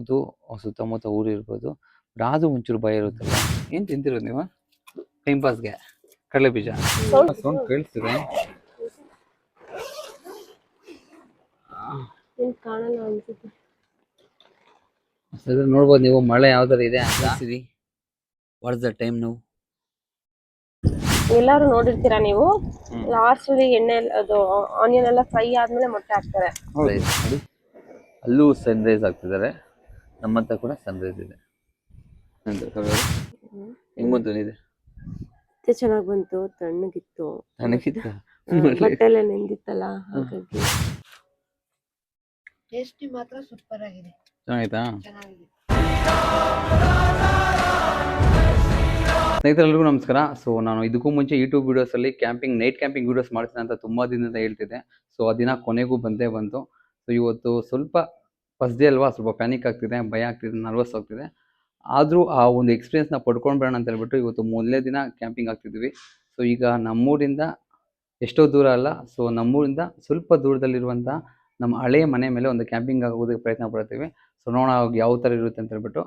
ಅದು ಸುತ್ತಮುತ್ತ ಊರು ಇರ್ಬೋದು. ಅದು ಒಂಚೂರು ಭಯ ಇರುತ್ತಲ್ಲ. ಏನು ತಿಂತಿರೋದು ನೀವು? ಟೈಮ್ ಪಾಸ್ಗೆ ಕಡಲೆ ಬೀಜ ಸೌಂಡ್ ಕೇಳಿಸ್ತಿದೆ. ನೋಡ್ಬೋದು ನೀವು ಮಳೆ ಯಾವ ಥರ ಇದೆ ಅಂತ. ವಾಟ್ಸ್ ದ ಟೈಮ್ ನಾವು? ಎಲ್ಲಾರು ನೋಡಿರ್ತೀರಾ ನೀವು. ಲಾಸ್ಟ್ ಎಣ್ಣೆ ಅದು ಆನಿಯನ್ ಎಲ್ಲ ಫ್ರೈ ಆದ್ಮೇಲೆ ಮೊಟ್ಟೆ ಹಾಕ್ತಾರೆ. ನೋಡಿ ಅಲ್ಲೂ ಸನ್ರೈಸ್ ಆಗ್ತಿದ್ದಾರೆ, ನಮ್ಮಂತ ಕೂಡ ಸನ್ರೈಸ್ ಇದೆ. ಹೆಂಗ್ ಬಂತು ಇದೆ? ಚೆನ್ನಾಗಿ ಬಂತು, ತಣ್ಣಗಿತ್ತು. ಬಟ್ಟೆ ಎಲ್ಲ ನೆಂದಿತ್ತಲ್ಲ, ಹಾಗಾಗಿ ಟೇಸ್ಟಿ ಮಾತ್ರ ಸೂಪರ್ ಆಗಿದೆ. ಚೆನ್ನಾಗಿತ್ತಾ? ಸ್ನೇಹಿತರೆಲ್ಲರಿಗೂ ನಮಸ್ಕಾರ. ಸೊ ನಾನು ಇದಕ್ಕೂ ಮುಂಚೆ ಯೂಟ್ಯೂಬ್ ವೀಡಿಯೋಸಲ್ಲಿ ನೈಟ್ ಕ್ಯಾಂಪಿಂಗ್ ವೀಡಿಯೋಸ್ ಮಾಡ್ತೀನಿ ಅಂತ ತುಂಬ ದಿನದಿಂದ ಹೇಳ್ತಿದ್ದೆ. ಸೊ ಆ ದಿನ ಕೊನೆಗೂ ಬಂದೇ ಬಂತು. ಸೊ ಇವತ್ತು ಸ್ವಲ್ಪ ಫಸ್ಟ್ ಡೇ ಅಲ್ವಾ, ಸ್ವಲ್ಪ ಪ್ಯಾನಿಕ್ ಆಗ್ತಿದೆ, ಭಯ ಆಗ್ತಿದೆ, ನರ್ವಸ್ ಆಗ್ತಿದೆ. ಆದರೂ ಆ ಒಂದು ಎಕ್ಸ್ಪೀರಿಯನ್ಸ್ನ ಪಡ್ಕೊಂಡು ಬರೋಣ ಅಂತ ಹೇಳ್ಬಿಟ್ಟು ಇವತ್ತು ಮೊದಲನೇ ದಿನ ಕ್ಯಾಂಪಿಂಗ್ ಆಗ್ತಿದ್ವಿ. ಸೊ ಈಗ ನಮ್ಮೂರಿಂದ ಎಷ್ಟೋ ದೂರ ಅಲ್ಲ, ಸೊ ನಮ್ಮೂರಿಂದ ಸ್ವಲ್ಪ ದೂರದಲ್ಲಿರುವಂಥ ನಮ್ಮ ಹಳೆಯ ಮನೆ ಮೇಲೆ ಒಂದು ಕ್ಯಾಂಪಿಂಗ್ ಆಗೋದಕ್ಕೆ ಪ್ರಯತ್ನ ಪಡ್ತೀವಿ. ಸೊ ನೋಡೋಣ ಯಾವ ಥರ ಇರುತ್ತೆ ಅಂತ ಹೇಳ್ಬಿಟ್ಟು.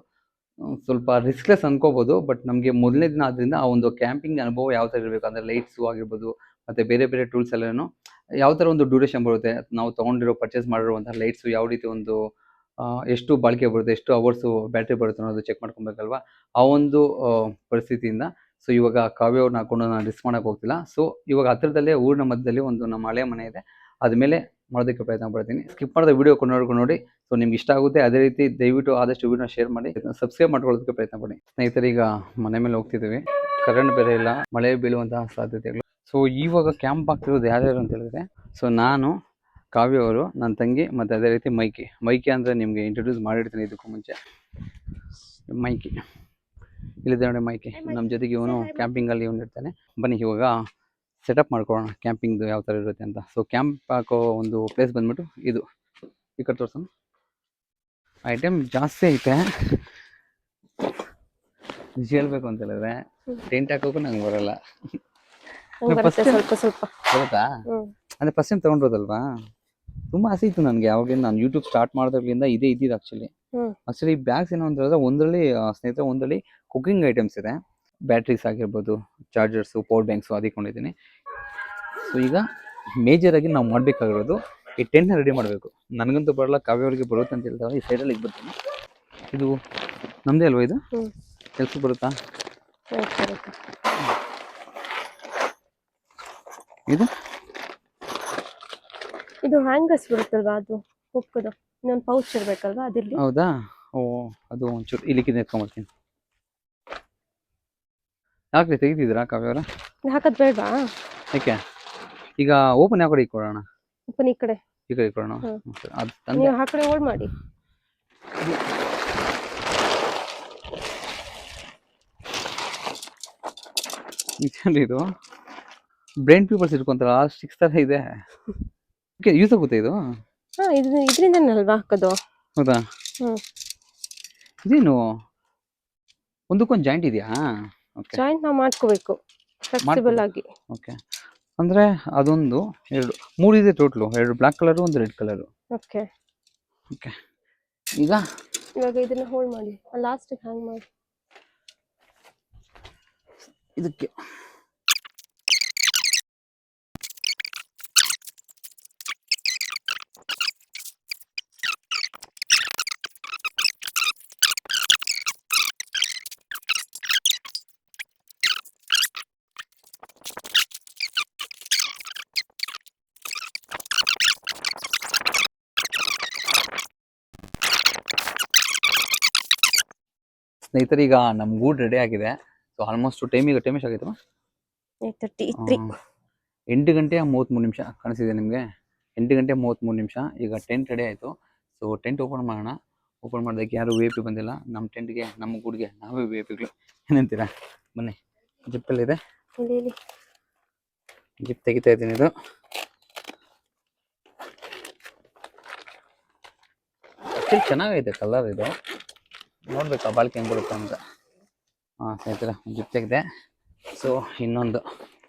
ಸ್ವಲ್ಪ ರಿಸ್ಕ್ಲೆಸ್ ಅನ್ಕೋಬೋದು, ಬಟ್ ನಮಗೆ ಮೊದಲನೇ ದಿನ ಆದ್ದರಿಂದ ಆ ಒಂದು ಕ್ಯಾಂಪಿಂಗ್ ಅನುಭವ ಯಾವ ಥರ ಇರಬೇಕು ಅಂದರೆ ಲೈಟ್ಸು ಆಗಿರ್ಬೋದು, ಮತ್ತು ಬೇರೆ ಬೇರೆ ಟೂಲ್ಸ್ ಎಲ್ಲನೂ ಯಾವ ಥರ ಒಂದು ಡ್ಯೂರೇಷನ್ ಬರುತ್ತೆ, ನಾವು ತೊಗೊಂಡಿರೋ ಪರ್ಚೇಸ್ ಮಾಡಿರುವಂಥ ಲೈಟ್ಸು ಯಾವ ರೀತಿ ಒಂದು ಎಷ್ಟು ಬಾಳಿಕೆ ಬರುತ್ತೆ, ಎಷ್ಟು ಅವರ್ಸು ಬ್ಯಾಟ್ರಿ ಬರುತ್ತೆ ಅನ್ನೋದು ಚೆಕ್ ಮಾಡ್ಕೊಬೇಕಲ್ವ. ಆ ಒಂದು ಪರಿಸ್ಥಿತಿಯಿಂದ ಸೊ ಇವಾಗ ಕಾವ್ಯವ್ರನ್ನ ಹಾಕೊಂಡು ನಾನು ರಿಸ್ಕ್ ಮಾಡೋಕ್ಕೆ ಹೋಗ್ತಿಲ್ಲ. ಸೊ ಇವಾಗ ಹತ್ತಿರದಲ್ಲೇ ಊರಿನ ಮಧ್ಯದಲ್ಲಿ ಒಂದು ನಮ್ಮ ಹಳೆ ಮನೆ ಇದೆ, ಅದ್ಮೇಲೆ ಮಾಡೋದಕ್ಕೆ ಪ್ರಯತ್ನ ಪಡ್ತೀನಿ. ಸ್ಕಿಪ್ ಮಾಡಿದ ವೀಡಿಯೋ ನೋಡ್ಕೊಂಡು ನೋಡಿ. ಸೊ ನಿಮ್ಗೆ ಇಷ್ಟ ಆಗುತ್ತೆ, ಅದೇ ರೀತಿ ದಯವಿಟ್ಟು ಆದಷ್ಟು ವೀಡಿಯೋನ ಶೇರ್ ಮಾಡಿ, ಸಬ್ಸ್ಕ್ರೈಬ್ ಮಾಡ್ಕೊಳ್ಳೋದಕ್ಕೆ ಪ್ರಯತ್ನ ಪಡಿ. ಸ್ನೇಹಿತರೆ, ಈಗ ಮನೆ ಮೇಲೆ ಹೋಗ್ತಿದ್ದೀವಿ, ಕರೆಂಟ್ ಬೇರೆ ಇಲ್ಲ, ಮಳೆ ಬೀಳುವಂತಹ ಸಾಧ್ಯತೆಗಳು. ಸೊ ಇವಾಗ ಕ್ಯಾಂಪ್ ಆಗ್ತಿರೋದು ಯಾರ್ಯಾರು ಅಂತ ಹೇಳಿದ್ರೆ, ಸೊ ನಾನು, ಕಾವ್ಯ ಅವರು, ನನ್ನ ತಂಗಿ, ಮತ್ತು ಅದೇ ರೀತಿ ಮೈಕಿ ಅಂದರೆ ನಿಮಗೆ ಇಂಟ್ರೊಡ್ಯೂಸ್ ಮಾಡಿರ್ತೀನಿ ಇದಕ್ಕೂ ಮುಂಚೆ. ಮೈಕಿ ಇಲ್ಲಿದೆ ನೋಡಿ, ಮೈಕಿ ನಮ್ಮ ಜೊತೆಗೆ ಇವನು ಕ್ಯಾಂಪಿಂಗಲ್ಲಿ ಇವನು ಇರ್ತಾನೆ. ಬನ್ನಿ ಇವಾಗ ಸೆಟಪ್ ಮಾಡ್ಕೊಳ್ಳೋಣ ಕ್ಯಾಂಪಿಂಗ್ದು ಯಾವ ಥರ ಇರುತ್ತೆ ಅಂತ. ಸೊ ಕ್ಯಾಂಪ್ ಹಾಕೋ ಒಂದು ಪ್ಲೇಸ್ ಬಂದ್ಬಿಟ್ಟು ಇದು, ಈ ಕಡೆ ತೋರ್ಸೋಣ. ಐಟಮ್ ಜಾಸ್ತಿ ಐತೆ, ನಿಜ ಹೇಳ್ಬೇಕು ಅಂತ ಹೇಳಿದ್ರೆ ಟೆಂಟ್ ಹಾಕೋಕ್ಕೂ ನಂಗೆ ಬರಲ್ಲ. ಬರುತ್ತಾ ಅಂದರೆ ಫಸ್ಟ್ ಟೈಮ್ ತೊಗೊಂಡಿರೋದಲ್ವಾ, ತುಂಬ ಆಸೆ ಇತ್ತು ನನಗೆ. ಯಾವಾಗಲಿಂದ ನಾನು ಯೂಟ್ಯೂಬ್ ಸ್ಟಾರ್ಟ್ ಮಾಡಿದಾಗಲಿಂದ ಇದೇ ಇದ್ದಿದ್ದು. ಆ್ಯಕ್ಚುಲಿ ಬ್ಯಾಗ್ಸ್ ಏನೋ ಅಂತ ಹೇಳಿದ್ರೆ ಒಂದರಲ್ಲಿ ಕುಕಿಂಗ್ ಐಟಮ್ಸ್ ಇದೆ, ಬ್ಯಾಟ್ರೀಸ್ ಆಗಿರ್ಬೋದು, ಚಾರ್ಜರ್ಸು, ಪವರ್ ಬ್ಯಾಂಕ್ಸು ಅದಕ್ಕೊಂಡಿದ್ದೀನಿ. ಸೊ ಈಗ ಮೇಜರಾಗಿ ನಾವು ಮಾಡಬೇಕಾಗಿರೋದು ಈ ಟೆಂಟ್ನ ರೆಡಿ ಮಾಡಬೇಕು. ನನಗಂತೂ ಬರಲ್ಲ, ಕಾವ್ಯವರಿಗೆ ಬರುತ್ತೆ ಅಂತ ಹೇಳ್ತಾರೆ. ಈ ಸೈಡಲ್ಲಿ ಈಗ ಬರ್ತೀನಿ. ಇದು ನಮ್ಮದೇ ಅಲ್ವಾ, ಇದು ಕೆಲಸ ಬರುತ್ತಾ? ಇದು ಹ್ಯಾಂಗರ್ಸ್ ಬರುತ್ತಲ್ವಾ, ಅದು ಹುಕ್ಕದು ಇನ್ನೊಂದು ಪೌಚ್ ಇರಬೇಕಲ್ವಾ, ಅದಿರಲಿ. ಹೌದಾ? ಓ, ಅದು ಒಂಚೂರು ಇಲ್ಲಿಕ್ಕಿಂದ ಎತ್ಕೊಂಡ್ಬರ್ತೀನಿ. ಯಾಕೆ ತೆಗಿತಿದ್ದೀರಾ ಕಾವ್ಯವರ? ಹಾಕೋದು ಬೇಡವಾ? ಯಾಕೆ? ಈಗ ಓಪನ್ ಯಾವ ಕಡೆ ಇಟ್ಕೊಳ್ಳೋಣ? ಓಪನ್ ಈ ಕಡೆ ಇಟ್ಕೊಳ್ಳೋಣ. ನೀವು ಆ ಕಡೆ ಹೋಲ್ಡ್ ಮಾಡಿ. ಇದು ಬ್ರೈನ್ ಪೀಪಲ್ಸ್ ಇಟ್ಕೊಂತಾರ, ಸ್ಟಿಕ್ಸ್ ಥರ ಇದೆ. ಯೂಸ್ ಆಗುತ್ತೆ ಇದು? ಇದರಿಂದನೇ ಅಲ್ವಾ ಹಾಕೋದು? ಹೌದಾ? ಇದೇನು ಒಂದಕ್ಕೊಂದು ಜಾಯಿಂಟ್ ಇದೆಯಾ? ಜಾಯಿಂಟ್ ನಾವು ಮಾಡ್ಕೋಬೇಕು ಫ್ಲೆಕ್ಸಿಬಲ್ ಆಗಿ. ಓಕೆ, ಅಂದರೆ ಅದೊಂದು 3 ಇದೆ total, 2 black colour, 1 red colour. Okay, ಇವಾಗ ಇದನ್ನ ಹೋಲ್ಡ್ ಮಾಡಿ, ಲಾಸ್ಟಿಗೆ ಹ್ಯಾಂಗ್ ಮಾಡಿ ಇದಕ್ಕೆ. ಸ್ನೇಹಿತರೆ, ಈಗ ನಮ್ಮ ಗೂಡ್ ರೆಡಿ ಆಗಿದೆ. ಸೊ ಆಲ್ಮೋಸ್ಟ್ ಟೈಮ್ ಎಷ್ಟಾಗಿತ್ತು? 8 ಗಂಟೆ 33 ನಿಮಿಷ ಕಾಣಿಸಿದೆ ನಿಮಗೆ. 8 ಗಂಟೆ 33 ನಿಮಿಷ. ಈಗ ಟೆಂಟ್ ರೆಡಿ ಆಯಿತು. ಸೊ ಟೆಂಟ್ ಓಪನ್ ಮಾಡೋಣ. ಓಪನ್ ಮಾಡೋದಕ್ಕೆ ಯಾರು VIP ಬಂದಿಲ್ಲ. ನಮ್ಮ ಟೆಂಟ್ಗೆ, ನಮ್ಮ ಗೂಡ್ಗೆ ನಾವೇ VIPಗಳು. ಏನಂತೀರಾ? ಬನ್ನಿ, ಜಿಪ್ಪಲ್ಲಿದೆ, ಜಿಪ್ ತೆಗಿತಾ ಇದ್ದೀನಿ. ಇದು ಚೆನ್ನಾಗೈತೆ ಕಲರ್. ಇದು ನೋಡ್ಬೇಕಾ ಬಾಳಿಕೆ ಹೆಂಗೆ ಬರುತ್ತೆ ಅಂತ. ಸ್ನೇಹಿತರೆ, ಜಿಪ್ ತೆಗೆದೆ. ಸೊ ಇನ್ನೊಂದು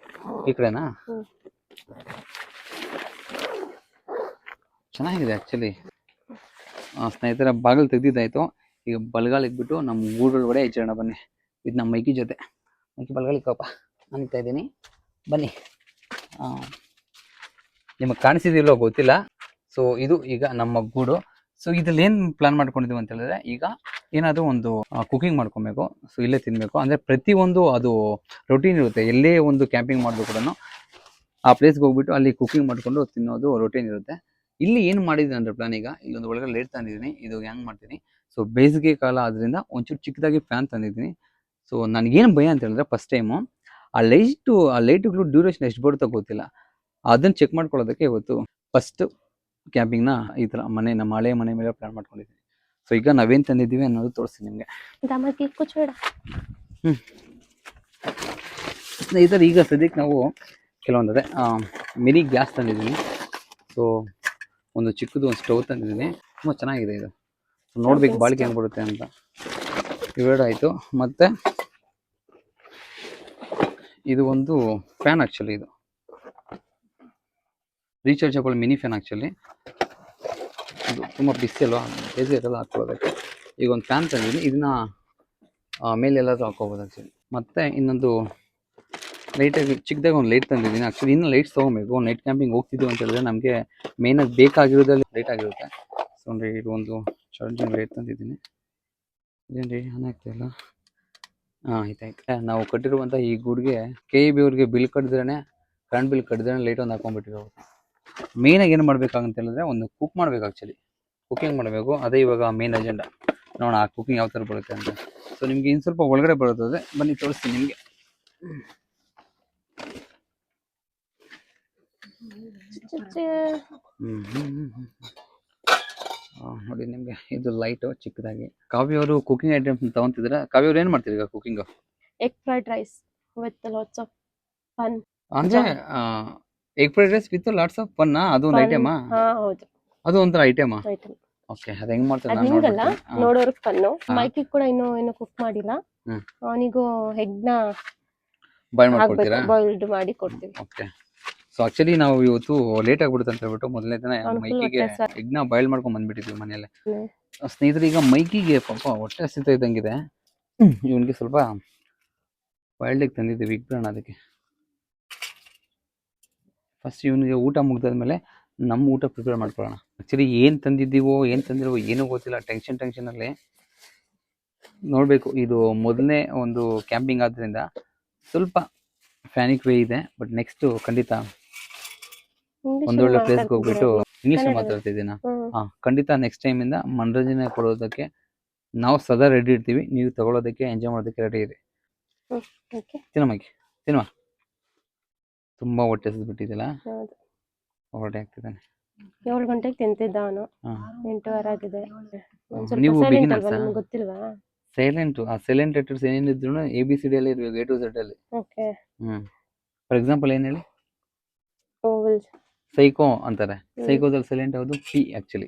ಈ ಕಡೆನಾ? ಚೆನ್ನಾಗಿದೆ ಆ್ಯಕ್ಚುಲಿ. ಸ್ನೇಹಿತರ ಬಾಗಿಲು ತೆಗ್ದಿದ್ದಾಯ್ತು. ಈಗ ಬಲಗಾಲಿಗೆ ಬಿಟ್ಟು ನಮ್ಮ ಗೂಡೊಳಗಡೆ ಹೆಚ್ಚೋಣ ಬನ್ನಿ. ಇದು ನಮ್ಮ ಮೈಕಿ ಜೊತೆ. ಮೈಕಿ ಬಲಗಾಲಿಗೆ ಕಪ್ಪ ಅನಿತಾ ಇದ್ದೀನಿ, ಬನ್ನಿ. ನಿಮಗೆ ಕಾಣಿಸಿದಿಲ್ಲೋ ಗೊತ್ತಿಲ್ಲ. ಸೊ ಇದು ಈಗ ನಮ್ಮ ಗೂಡು. ಸೊ ಇದ್ರಲ್ಲಿ ಏನು ಪ್ಲಾನ್ ಮಾಡ್ಕೊಂಡಿದ್ದೀವಿ ಅಂತ ಹೇಳಿದ್ರೆ, ಈಗ ಏನಾದರೂ ಒಂದು ಕುಕಿಂಗ್ ಮಾಡ್ಕೊಬೇಕು. ಸೊ ಇಲ್ಲೇ ತಿನ್ನಬೇಕು ಅಂದರೆ ಪ್ರತಿಯೊಂದು ಅದು ರೊಟೀನ್ ಇರುತ್ತೆ. ಎಲ್ಲೇ ಒಂದು ಕ್ಯಾಂಪಿಂಗ್ ಮಾಡಿದ್ರು ಕೂಡ ಆ ಪ್ಲೇಸ್ಗೆ ಹೋಗ್ಬಿಟ್ಟು ಅಲ್ಲಿ ಕುಕಿಂಗ್ ಮಾಡಿಕೊಂಡು ತಿನ್ನೋದು ರೊಟೀನ್ ಇರುತ್ತೆ. ಇಲ್ಲಿ ಏನು ಮಾಡಿದ್ದೀನಿ ಅಂದರೆ ಪ್ಲಾನ್, ಈಗ ಇಲ್ಲೊಂದು ಒಳಗಡೆ ಲೈಟ್ ತಂದಿದ್ದೀನಿ. ಇದು ಹೆಂಗೆ ಮಾಡ್ತೀನಿ, ಸೊ ಬೇಸಿಗೆ ಕಾಲ ಆದ್ದರಿಂದ ಒಂಚೂರು ಚಿಕ್ಕದಾಗಿ ಫ್ಯಾನ್ ತಂದಿದ್ದೀನಿ. ಸೊ ನನಗೇನು ಭಯ ಅಂತ ಹೇಳಿದ್ರೆ, ಫಸ್ಟ್ ಟೈಮು ಆ ಲೈಟುಗಳು ಡ್ಯೂರೇಷನ್ ಎಷ್ಟು ಬರುತ್ತೋ ಗೊತ್ತಿಲ್ಲ. ಅದನ್ನು ಚೆಕ್ ಮಾಡ್ಕೊಳ್ಳೋದಕ್ಕೆ ಇವತ್ತು ಫಸ್ಟ್ ಕ್ಯಾಂಪಿಂಗ್ನ ಈ ಥರ ನಮ್ಮ ಹಳೆ ಮನೆ ಮೇಲೆ ಪ್ಲಾನ್ ಮಾಡ್ಕೊಂಡಿದ್ದೀನಿ. ಸೊ ಈಗ ನಾವೇನು ತಂದಿದ್ದೀವಿ ಅನ್ನೋದು ತೋರಿಸ್ತೀನಿ ನಿಮಗೆ. ಸ್ನೇಹಿತರೆ, ಈಗ ಸದ್ಯಕ್ಕೆ ನಾವು ಕೆಲವೊಂದು ಅದೇ ಮಿನಿ ಗ್ಯಾಸ್ ತಂದಿದ್ದೀನಿ. ಸೊ ಒಂದು ಚಿಕ್ಕದು ಒಂದು ಸ್ಟವ್ ತಂದಿದ್ದೀನಿ. ತುಂಬ ಚೆನ್ನಾಗಿದೆ ಇದು. ಸೊ ನೋಡ್ಬೇಕು ಬಾಳಿಕೆ ಹೆಂಗೆ ಬರುತ್ತೆ ಅಂತ. ಇವೆರಡು ಆಯಿತು. ಮತ್ತು ಇದು ಒಂದು ಫ್ಯಾನ್, ಆ್ಯಕ್ಚುಲಿ ಇದು ರೀಚಾರ್ಜಬಲ್ ಮಿನಿ ಫ್ಯಾನ್. ಆ್ಯಕ್ಚುಲಿ ಇದು ತುಂಬ ಬಿಸಿ ಅಲ್ವಾ, ಬೇಸಿಗೆಲ್ಲ ಹಾಕ್ಕೊಳ್ಳೋದಕ್ಕೆ. ಈಗ ಒಂದು ಫ್ಯಾನ್ ತಂದಿದ್ದೀನಿ, ಇದನ್ನ ಮೇಲೆ ಎಲ್ಲಾದರೂ ಹಾಕ್ಕೋಬೋದು ಆ್ಯಕ್ಚುಲಿ. ಮತ್ತು ಇನ್ನೊಂದು ಲೈಟಾಗಿ ಚಿಕ್ಕದಾಗಿ ಒಂದು ಲೈಟ್ ತಂದಿದ್ದೀನಿ. ಆ್ಯಕ್ಚುಲಿ ಇನ್ನೂ ಲೈಟ್ಸ್ ತೊಗೊಬೇಕು. ನೈಟ್ ಕ್ಯಾಂಪಿಂಗ್ ಹೋಗ್ತಿದ್ದೀವಿ ಅಂತ ಹೇಳಿದ್ರೆ ನಮಗೆ ಮೇಯ್ನಾಗಿ ಬೇಕಾಗಿರೋದ್ರಲ್ಲಿ ಲೈಟ್ ಆಗಿರುತ್ತೆ. ಸೊ ಅಂದರೆ ಇದು ಒಂದು ಚಾರ್ಜಿಂಗ್ ಲೈಟ್ ತಂದಿದ್ದೀನಿ. ಇದೇನು ರೀ ಆನ್ ಆಗ್ತಾಯಿಲ್ಲ. ಆಯ್ತಾಯ್ತು. ನಾವು ಕಟ್ಟಿರುವಂಥ ಈ ಗೂಡಿಗೆ KEB ಅವ್ರಿಗೆ ಬಿಲ್ ಕಟ್ಟಿದ್ರೇ, ಕರೆಂಟ್ ಬಿಲ್ ಕಟ್ಟಿದ್ರೇ ಲೈಟ್ ಒಂದು ಹಾಕೊಂಡ್ಬಿಟ್ಟಿರೋದು. ಮೇಯ್ನಾಗಿ ಏನು ಮಾಡಬೇಕಾಗಂತ ಹೇಳಿದ್ರೆ, ಒಂದು ಕುಕ್ ಮಾಡಬೇಕು. ಆ್ಯಕ್ಚುಲಿ ಕುಕಿಂಗ್ ಮಾಡಬೇಕು, ಅದೇ ಇವಾಗ ಮೇನ್ ಅಜೆಂಡಾ. ನೋಡೋಣ ಆ ಕುಕಿಂಗ್ ಯಾವ ಥರ ಬರುತ್ತೆ ಅಂತ. ಸೊ ನಿಮಗೆ ಇನ್ನು ಸ್ವಲ್ಪ ಒಳಗಡೆ ಬರುತ್ತದೆ, ಬನ್ನಿ ತೋರಿಸ್ತೀನಿ ನಿಮಗೆ. ನೋಡಿ ನಿಮಗೆ ಇದು ಲೈಟು ಚಿಕ್ಕದಾಗಿ. ಕಾವ್ಯವರು ಕುಕಿಂಗ್ ಐಟಮ್ಸ್ ತಗೊಂತಿದ್ರೆ, ಕಾವ್ಯವ್ರು ಏನು ಮಾಡ್ತೀರಿ ಈಗ cooking? Egg fried rice with lots of fun. ಅಂದ್ರೆ egg fried rice with lots of fun. ಅದು ಒಂದು ಐಟಮಾ? ಹೌದು, ಅದು ಒಂಥರ ಐಟಮಾ? ಓಕೆ, ಅದು ಹೆಂಗ್ ಮಾಡ್ತಾರೆ ನಾನು ನೋಡ್ತೀನಿ. ನೋಡೋರ್ಗೆ ಫನ್ನು. ಮೈಕಿ ಕೂಡ ಇನ್ನೂ ಕುಕ್ ಮಾಡಿಲ್ಲ. ಅವನಿಗೂ ಎಗ್ನ ಬಾಯ್ಲ್ಡ್ ಮಾಡಿ ಕೊಡ್ತೀವಿ. ಓಕೆ. ಸೊ ಆಕ್ಚುಲಿ ನಾವು ಇವತ್ತು ಲೇಟ್ ಆಗ್ಬಿಡುತ್ತೆ ಅಂತ ಹೇಳ್ಬಿಟ್ಟು ಮೊದಲನೇ ದಿನ ಮೈಕಿಗೆ ಎಗ್ನ ಬಾಯ್ಲ್ ಮಾಡ್ಕೊಂಡ್ ಬಂದ್ಬಿಟ್ಟಿದ್ವಿ ಮನೆಯಲ್ಲೇ. ಸ್ನೇಹಿತರೆ, ಈಗ ಮೈಕಿಗೆ ಪಾಪ ಹೊಟ್ಟೆ ಹಸಿತಾ ಇದ್ದಂಗಿದೆ. ಇವನಿಗೆ ಸ್ವಲ್ಪ ಬಾಯ್ಲ್ಡ್ ಎಗ್ ತಂದಿದ್ದೀವಿ, ಇಕ್ಬಿಡೋಣ ಅದಕ್ಕೆ. ಫಸ್ಟ್ ಇವನಿಗೆ ಊಟ ಮುಗ್ದಾದ್ಮೇಲೆ ನಮ್ಮ ಊಟ ಪ್ರಿಪೇರ್ ಮಾಡ್ಕೊಳ್ಳೋಣ. ಆ್ಯಕ್ಚುಲಿ ಏನು ತಂದಿದ್ದೀವೋ ಏನು ತಂದಿರೋ ಏನೂ ಗೊತ್ತಿಲ್ಲ. ಟೆನ್ಷನಲ್ಲಿ ನೋಡಬೇಕು. ಇದು ಮೊದಲನೇ ಒಂದು ಕ್ಯಾಂಪಿಂಗ್ ಆದ್ದರಿಂದ ಸ್ವಲ್ಪ ಫ್ಯಾನಿಕ್ ವೇ ಇದೆ. ಬಟ್ ನೆಕ್ಸ್ಟ್ ಖಂಡಿತ ಒಂದೊಳ್ಳೆ ಪ್ಲೇಸ್ಗೆ ಹೋಗ್ಬಿಟ್ಟು ಇಂಗ್ಲೀಷ್ ಮಾತಾಡ್ತಿದ್ದೀನ. ಖಂಡಿತ ನೆಕ್ಸ್ಟ್ ಟೈಮಿಂದ ಮನರಂಜನೆ ಕೊಡೋದಕ್ಕೆ ನಾವು ಸದಾ ರೆಡಿ ಇರ್ತೀವಿ. ನೀವು ತಗೊಳ್ಳೋದಕ್ಕೆ, ಎಂಜಾಯ್ ಮಾಡೋದಕ್ಕೆ ರೆಡಿ ಇದೆ. ತಿನ್ನಮ್ಮಗೆ ತಿನ್ನುವ. ತುಂಬ ಹೊಟ್ಟೆ ಹಸಿದ್ಬಿಟ್ಟಿದ್ದಿಲ್ಲ, ಹೊರಟೆ ಆಗ್ತಿದ್ದಾನೆ. 7 ಗಂಟೆಗೆ ತಿಂತಿದ್ದ ಅವನು, 8:15 ಆಗಿದೆ. ನೀವು ಗೊತ್ತಿಲ್ವಾ? ಸೈಲೆಂಟ್. ಆ ಸೈಲೆಂಟ್ ಲೆಟರ್ಸ್ ಏನೇನಿದ್ರು ABCD ಅಲ್ಲಿ ಇರಬೇಕು, A to Z ಅಲ್ಲಿ. ಓಕೆ. ಫಾರ್ ಎಕ್ಸಾಂಪಲ್ ಏನು ಹೇಳಿ? ಓವಲ್ ಸೈಕೋ ಅಂತಾರೆ. ಸೈಕೋದಲ್ಲಿ ಸೈಲೆಂಟ್ ಯಾವುದು? P actually.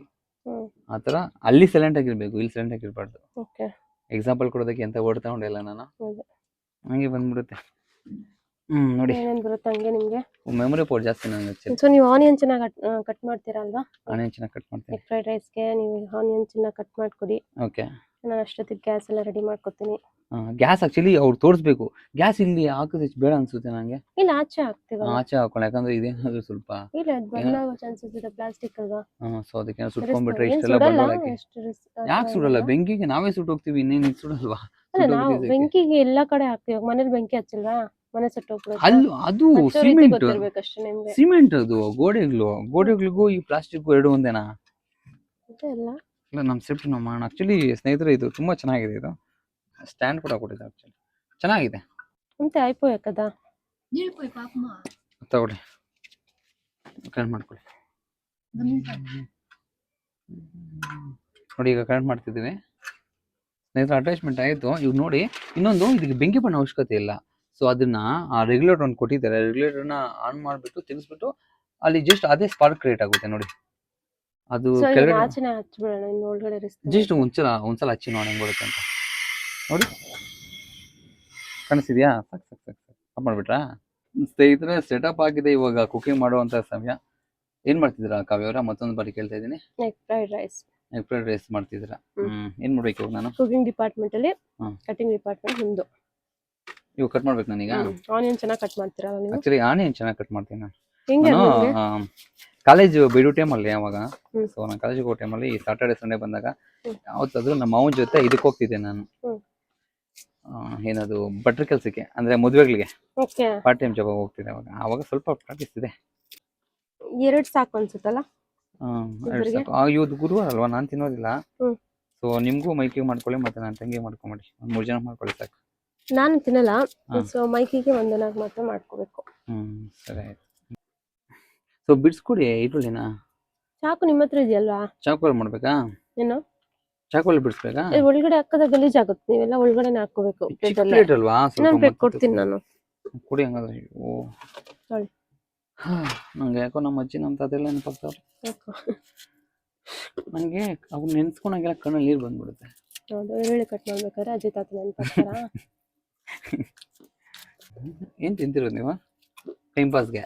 ಆ ಥರ ಅಲ್ಲಿ ಸೈಲೆಂಟ್ ಆಗಿರ್ಬೇಕು, ಇಲ್ಲಿ ಸೈಲೆಂಟ್ ಆಗಿರ್ಬಾರ್ದು. ಓಕೆ. ಎಕ್ಸಾಂಪಲ್ ಕೊಡೋದಕ್ಕೆ ಎಂತ ವರ್ಡ್ ತಗೊಂಡಿಲ್ಲ ನಾನು, ಹಂಗೆ ಬಂದ್ಬಿಡುತ್ತೆ. ನೋಡಿ ಏನೇನು ಬರುತ್ತೆ ಹಂಗೆ ನಿಮಗೆ ಮೆಮೊರಿ ಪವರ್ ಜಾಸ್ತಿ ನನಗೆ ಆ್ಯಕ್ಚುಲಿ. ಸೊ ನೀವು ಆನಿಯನ್ ಚೆನ್ನಾಗಿ ಕಟ್ ಮಾಡ್ತೀರಾ ಅಲ್ವಾ? ಆನಿಯನ್ ಚೆನ್ನಾಗಿ ಕಟ್ ಮಾಡ್ತೀನಿ. ಎಗ್ ಫ್ರೈಡ್ ರೈಸ್ಗೆ ನೀವು ಆನಿಯನ್ ಚೆನ್ನಾಗಿ ಕಟ್ ಮಾಡ್ಕೊಡಿ. ಓಕೆ. ನಾನು ಅಷ್ಟೊತ್ತಿಗೆ ಗ್ಯಾಸ್ ಎಲ್ಲ ರೆಡಿ ಮಾಡ್ಕೊತೀನಿ. ಗ್ಯಾಸ್ ಆ್ಯಕ್ಚುಲಿ ಅವ್ರು ತೋರಿಸ್ಬೇಕು. ಗ್ಯಾಸ್ ಇಲ್ಲಿ ಹಾಕಿದ್ರೆ ಬೇಡ ಅನ್ಸುತ್ತೆ ನನಗೆ. ಇಲ್ಲ, ಆಚೆ ಹಾಕ್ತೀವಲ್ಲ. ಆಚೆ ಹಾಕೊಳ್ಳಿ, ಯಾಕಂದ್ರೆ ಇದೇನಾದ್ರು ಸ್ವಲ್ಪ ಇಲ್ಲ, ಅದು ಬರ್ನ್ ಆಗೋ ಚಾನ್ಸಸ್ ಇದೆ, ಪ್ಲಾಸ್ಟಿಕ್ ಅಲ್ವಾ. ಸೊ ಅದಕ್ಕೆ ಸುಟ್ಕೊಂಡ್ಬಿಟ್ರೆ ಇಷ್ಟೆಲ್ಲ ಬಂಡವಾಳಕ್ಕೆ. ಯಾಕೆ ಸುಡಲ್ಲ? ಬೆಂಕಿಗೆ ನಾವೇ ಸುಟ್ಟೋಗ್ತೀವಿ, ಇನ್ನೇನು ಸುಡಲ್ವಾ? ನಾವು ಬೆಂಕಿಗೆ ಎಲ್ಲಾ ಕಡೆ ಹಾಕ್ತೀವಿ. ಮನೇಲಿ ಬೆಂಕಿ ಹಚ್ಚಲ್ವಾ? ಮನೆ ಸುಟ್ಟೋಗ್ಬಿಡುತ್ತೆ. ಅಲ್ಲೂ ಅದು ಸಿಮೆಂಟ್, ಗೊತ್ತಿರ್ಬೇಕಷ್ಟೇ ನಿಮ್ಗೆ. ಸಿಮೆಂಟ್ ಅದು ಗೋಡೆಗಳಿಗೂ ಈ ಪ್ಲಾಸ್ಟಿಕ್ ಎರಡು ಒಂದೇನಾ? ಇಲ್ಲ, ನಮ್ಮ ಸೇಫ್ಟಿ ನಾವು ಮಾಡೋಣ. ಆ್ಯಕ್ಚುಲಿ ಸ್ನೇಹಿತರೆ, ಇದು ತುಂಬ ಚೆನ್ನಾಗಿದೆ. ಇದು ಸ್ಟ್ಯಾಂಡ್ ಕೂಡ ಕೊಟ್ಟಿದೆ, ಆ್ಯಕ್ಚುಲಿ ಚೆನ್ನಾಗಿದೆ. ಅಂತೆ అయిపోయా కదా, ತಗೊಳ್ಳಿ, ಕರೆಂಟ್ ಮಾಡ್ಕೊಳ್ಳಿ. ನೋಡಿ ಈಗ ಕರೆಂಟ್ ಮಾಡ್ತಿದ್ದೀವಿ ಸ್ನೇಹಿತರೆ. ಅಟ್ಯಾಚ್ಮೆಂಟ್ ಆಯಿತು. ಇವ್ ನೋಡಿ, ಇನ್ನೊಂದು ಇದಕ್ಕೆ ಬೆಂಕಿ ಬಣ್ಣ ಅವಶ್ಯಕತೆ ಇಲ್ಲ. ಸೊ ಅದನ್ನ ಆ ರೆಗ್ಯುಲೇಟರ್ ಒಂದು ಕೊಟ್ಟಿದ್ದಾರೆ. ರೆಗ್ಯುಲೇಟರ್ನ ಆನ್ ಮಾಡಿಬಿಟ್ಟು ತೆಗೆಸ್ಬಿಟ್ಟು ಅಲ್ಲಿ ಜಸ್ಟ್ ಅದೇ ಸ್ಪಾರ್ಕ್ ಕ್ರಿಯೇಟ್ ಆಗುತ್ತೆ ನೋಡಿ. ಅದು ಕೆಳಗಡೆ ಜಸ್ಟ್ ಒಂದ್ಸಲ ಹಚ್ಚಿ ನೋಡಿ ಹೆಂಗ್ ಬರುತ್ತೆ ಅಂತ ನೋಡಿ. ಕಾಣಿಸ್ತಿದ್ಯಾ? ಸಾಕು ಆಫ್ ಮಾಡ್ಬಿಟ್ರಾ? ಸ್ನೇಹಿತರೆ, ಸೆಟಪ್ ಆಗಿದೆ. ಇವಾಗ ಕುಕಿಂಗ್ ಮಾಡುವಂತ ಸಮಯ. ಏನ್ ಮಾಡ್ತಿದ್ದೀರಾ ಕಾವ್ಯವರ? ಮತ್ತೊಂದು ಬಾರಿ ಕೇಳ್ತಾ ಇದ್ದೀನಿ. Egg fried rice. Egg fried rice ಮಾಡ್ತಿದ್ದೀರಾ? ಏನು ಮಾಡ್ಬೇಕು ಇವಾಗ ನಾನು? ಕುಕಿಂಗ್ ಡಿಪಾರ್ಟ್ಮೆಂಟಲ್ಲಿ ಹ್ಮ್. ಕಟಿಂಗ್ ಡಿಪಾರ್ಟ್ಮೆಂಟ್ ನಿಮ್ಮದು. ಇವಾಗ ಕಟ್ ಮಾಡ್ಬೇಕು ನಾನೀಗ? ಆನಿಯನ್ ಚೆನ್ನಾಗಿ ಕಟ್ ಮಾಡ್ತೀರಲ್ಲ ನೀವು? ಆಕ್ಚುಲಿ ಆನಿಯನ್ ಚೆನ್ನಾಗಿ ಕಟ್ ಮಾಡ್ತೀನಿ ನಾನು. ಹೆಂಗೆ ನಿಮಗೆ? ಕಾಲೇಜು ಬಿಡೋ ಟೈಮಲ್ಲಿ ಯಾವಾಗ ಹ್ಮ್. ಸೊ ನಾನು ಕಾಲೇಜಿಗೆ ಹೋಗೋ ಟೈಮಲ್ಲಿ ಸಾಟರ್ಡೆ ಸಂಡೇ ಬಂದಾಗ ಹ್ಮ್. ಯಾವತ್ತಾದ್ರೂ ನಮ್ಮ ಮಾವನ ಜೊತೆ ಇದಕ್ಕೆ ಹೋಗ್ತಿದ್ದೆ ನಾನು. ಹ್ಮ್. ಏನದು ಭಟ್ರ ಕೆಲಸಕ್ಕೆ ಅಂದರೆ ಮದುವೆಗಳಿಗೆ ಓಕೆ. ಪಾರ್ಟ್ ಟೈಮ್ ಜಾಬ್ ಹೋಗ್ತಿದ್ದೆ ಆವಾಗ ಸ್ವಲ್ಪ ಪ್ರಾಕ್ಟೀಸ್ ಇದೆ. 2 ಸಾಕು ಅನ್ಸುತ್ತಲ್ಲ? ಎರಡು ಸಾಕು. ಇವತ್ತು ಗುರುವಾರ ಅಲ್ವಾ, ನಾನು ತಿನ್ನೋದಿಲ್ಲ. ಹ್ಮ್. ಸೊ ನಿಮಗೂ ಮೈಕಿಗೆ ಮಾಡ್ಕೊಳ್ಳಿ ಮತ್ತೆ ನನ್ನ ತಂಗಿ ಮಾಡ್ಕೊಂಬಿಡಿ, ಒಂದು 3 ಜನ ಮಾಡ್ಕೊಳ್ಳಿ ಸಾಕು. ನಾನು ತಿನ್ನಲ್ಲ, ಹಾ. ಸೊ ಮೈಕಿಗೆ ಒಂದನಾಗ ಮಾತ್ರ ಮಾಡ್ಕೋಬೇಕು. ಸರಿ ಆಯ್ತು. ಸೊ ಬಿಡಿಸ್ಕೊಡಿ ಈರುಳ್ಳಿನ. ಚಾಕು ನಿಮ್ಮ ಹತ್ರ ಇದೆಯಲ್ವಾ? ಚಾಕುವಲ್ಲಿ ಮಾಡ್ಬೇಕಾ? ಏನು ಚಾಕುವಲ್ಲಿ ಬಿಡಿಸ್ಬೇಕಾ? ಒಳಗಡೆ ಹಾಕದ ಗಲೀಜಾಗುತ್ತೆ, ನೀವೆಲ್ಲ ಒಳಗಡೆನೆ ಹಾಕೋಬೇಕು. ಚಿಕ್ಕ ಪ್ಲೇಟ್ ಅಲ್ವಾ, ಸ್ವಲ್ಪ ಇನ್ನೊಂದು ಪ್ಲೇಟ್ ಮತ್ತೆ ಕೊಡ್ತೀನಿ ನಾನು. ಕೊಡಿ ಹಂಗಾದ್ರೆ. ಓ ಹೇಳಿ. ನಂಗೆ ಯಾಕೋ ನಮ್ಮ ಅಜ್ಜಿ ನಮ್ಮ ತಾತ ಎಲ್ಲ ನೆನಪಾಗ್ತಾವ್ರೆ. ನನಗೆ ಅವ್ರು ನೆನ್ಸ್ಕೊಂಡಾಗೆಲ್ಲ ಕಣ್ಣಲ್ಲಿ ನೀರು ಬಂದ್ಬಿಡುತ್ತೆ. ಹೌದು, ಈರುಳ್ಳಿ ಕಟ್ ಮಾಡ್ಬೇಕಾದ್ರೆ ಅಜ್ಜಿ ತಾತ ನೆನಪಾಗ್ತಾರಾ? ಏನು ತಿಂತಿರೋದು ನೀವು ಟೈಮ್ ಪಾಸ್ಗೆ?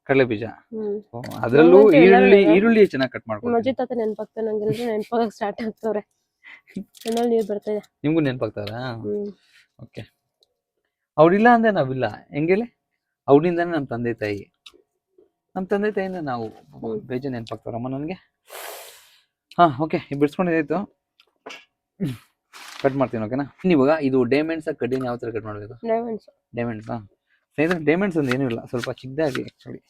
ಕಡಲೆ ಬೀಜ. ಹ್ಮ್. ಅದರಲ್ಲೂ ನಂಗಂತೂ ಎಲ್ಲರೂ ಈರುಳ್ಳಿ ಚೆನ್ನಾಗಿ ಕಟ್ ನಮ್ಮ ಮಾಡ್ಕೊಡ್ತೀನಿ. ಅಜ್ಜಿ ತಾತ ನೆನಪಾಗ್ತಾರೆ, ನಂಗೆಲ್ಲರೂ ನೆನಪಾಗಕ್ಕೆ ಸ್ಟಾರ್ಟ್ ಆಗ್ತವ್ರೆ. ಕಣ್ಣಲ್ಲಿ ನೀರು ಬರ್ತಾ ಇದೆ. ನಿಮಗೂ ನೆನಪಾಗ್ತಾರಾ? ಹ್ಮ್. ಓಕೆ. ಅವ್ರಿಲ್ಲ ಅಂದ್ರೆ ನಾವಿಲ್ಲ, ಹೆಂಗೇಳಿ? ಅವ್ರಿಂದಾನೆ ನಮ್ಮ ತಂದೆ ತಾಯಿ, ನಮ್ಮ ತಂದೆ ತಾಯಿಯಿಂದ ನಾವು ಬೇಜಾರು ನೆನಪಾಗ್ತಾರಮ್ಮ ನನಗೆ. ಓಕೆ, ಬಿಡಿಸ್ಕೊಂಡಿದ್ದಾಯ್ತು, ಕಟ್ ಮಾಡ್ತೀನಿ. ಓಕೆನಾ? ಇವಾಗ ಇದು ಡೈಮಂಡ್ಸ್ ಕಡ್ಡಿನ ಯಾವ ಥರ ಕಟ್ ಮಾಡಬೇಕು? ಡೈಮಂಡ್ಸಾ? ಸ್ನೇಹಿತರೆ, ಡೈಮಂಡ್ಸ್ ಒಂದು ಏನೂ ಇಲ್ಲ, ಸ್ವಲ್ಪ ಚಿಕ್ಕದಾಗಿ ಆ್ಯಕ್ಚುಲಿ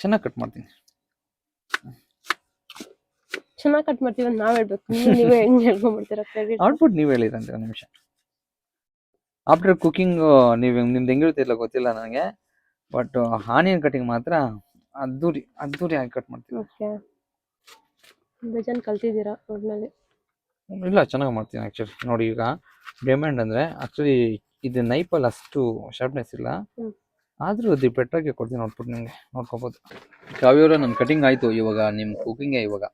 ಚೆನ್ನಾಗಿ ಕಟ್ ಮಾಡ್ತೀನಿ. ಚೆನ್ನಾಗಿ ಕಟ್ ಮಾಡ್ತೀವಿ ಅಂತ ನಾವ್ ಹೇಳ್ಬೇಕು, ನೀವೇ ಹೆಂಗ್ ಹೇಳ್ಕೊಂಡ್ಬಿಡ್ತೀರಾ ಕ್ರೆಡಿಟ್? ಔಟ್ಪುಟ್ ನೀವು ಹೇಳಿರಂತೆ. ಒಂದು ನಿಮಿಷ. ಆಫ್ಟರ್ ಕುಕಿಂಗ್ ನಿಮ್ದು ಹೆಂಗಿರುತ್ತೆ ಇಲ್ಲ ಗೊತ್ತಿಲ್ಲ ನನಗೆ, ಬಟ್ ಆನಿಯನ್ ಕಟಿಂಗ್ ಮಾತ್ರ ಅದ್ದೂರಿ ಆಗಿ ಕಟ್ ಮಾಡ್ತೀವಿ. ಓಕೆ, ಬೇಜಾನ್ ಕಲ್ತಿದ್ದೀರಾ ಒಟ್ನಲ್ಲಿ. ಇಲ್ಲ, ಚೆನ್ನಾಗಿ ಮಾಡ್ತೀನಿ ಆ್ಯಕ್ಚುಲಿ. ನೋಡಿ, ಈಗ ಡೈಮಂಡ್ ಅಂದರೆ ಆ್ಯಕ್ಚುಲಿ ಇದು ನೈಪಲ್ಲಿ ಅಷ್ಟು ಶಾರ್ಪ್ನೆಸ್ ಇಲ್ಲ, ಆದರೂ ಅದು ಬೆಟ್ರಾಗಿ ಕೊಡ್ತೀನಿ. ಔಟ್ಪುಟ್ ನಿಮಗೆ ನೋಡ್ಕೋಬೋದು. ಕಾವ್ಯವರ ನನ್ನ ಕಟಿಂಗ್ ಆಯಿತು, ಇವಾಗ ನಿಮ್ಮ ಕುಕಿಂಗೇ ಇವಾಗ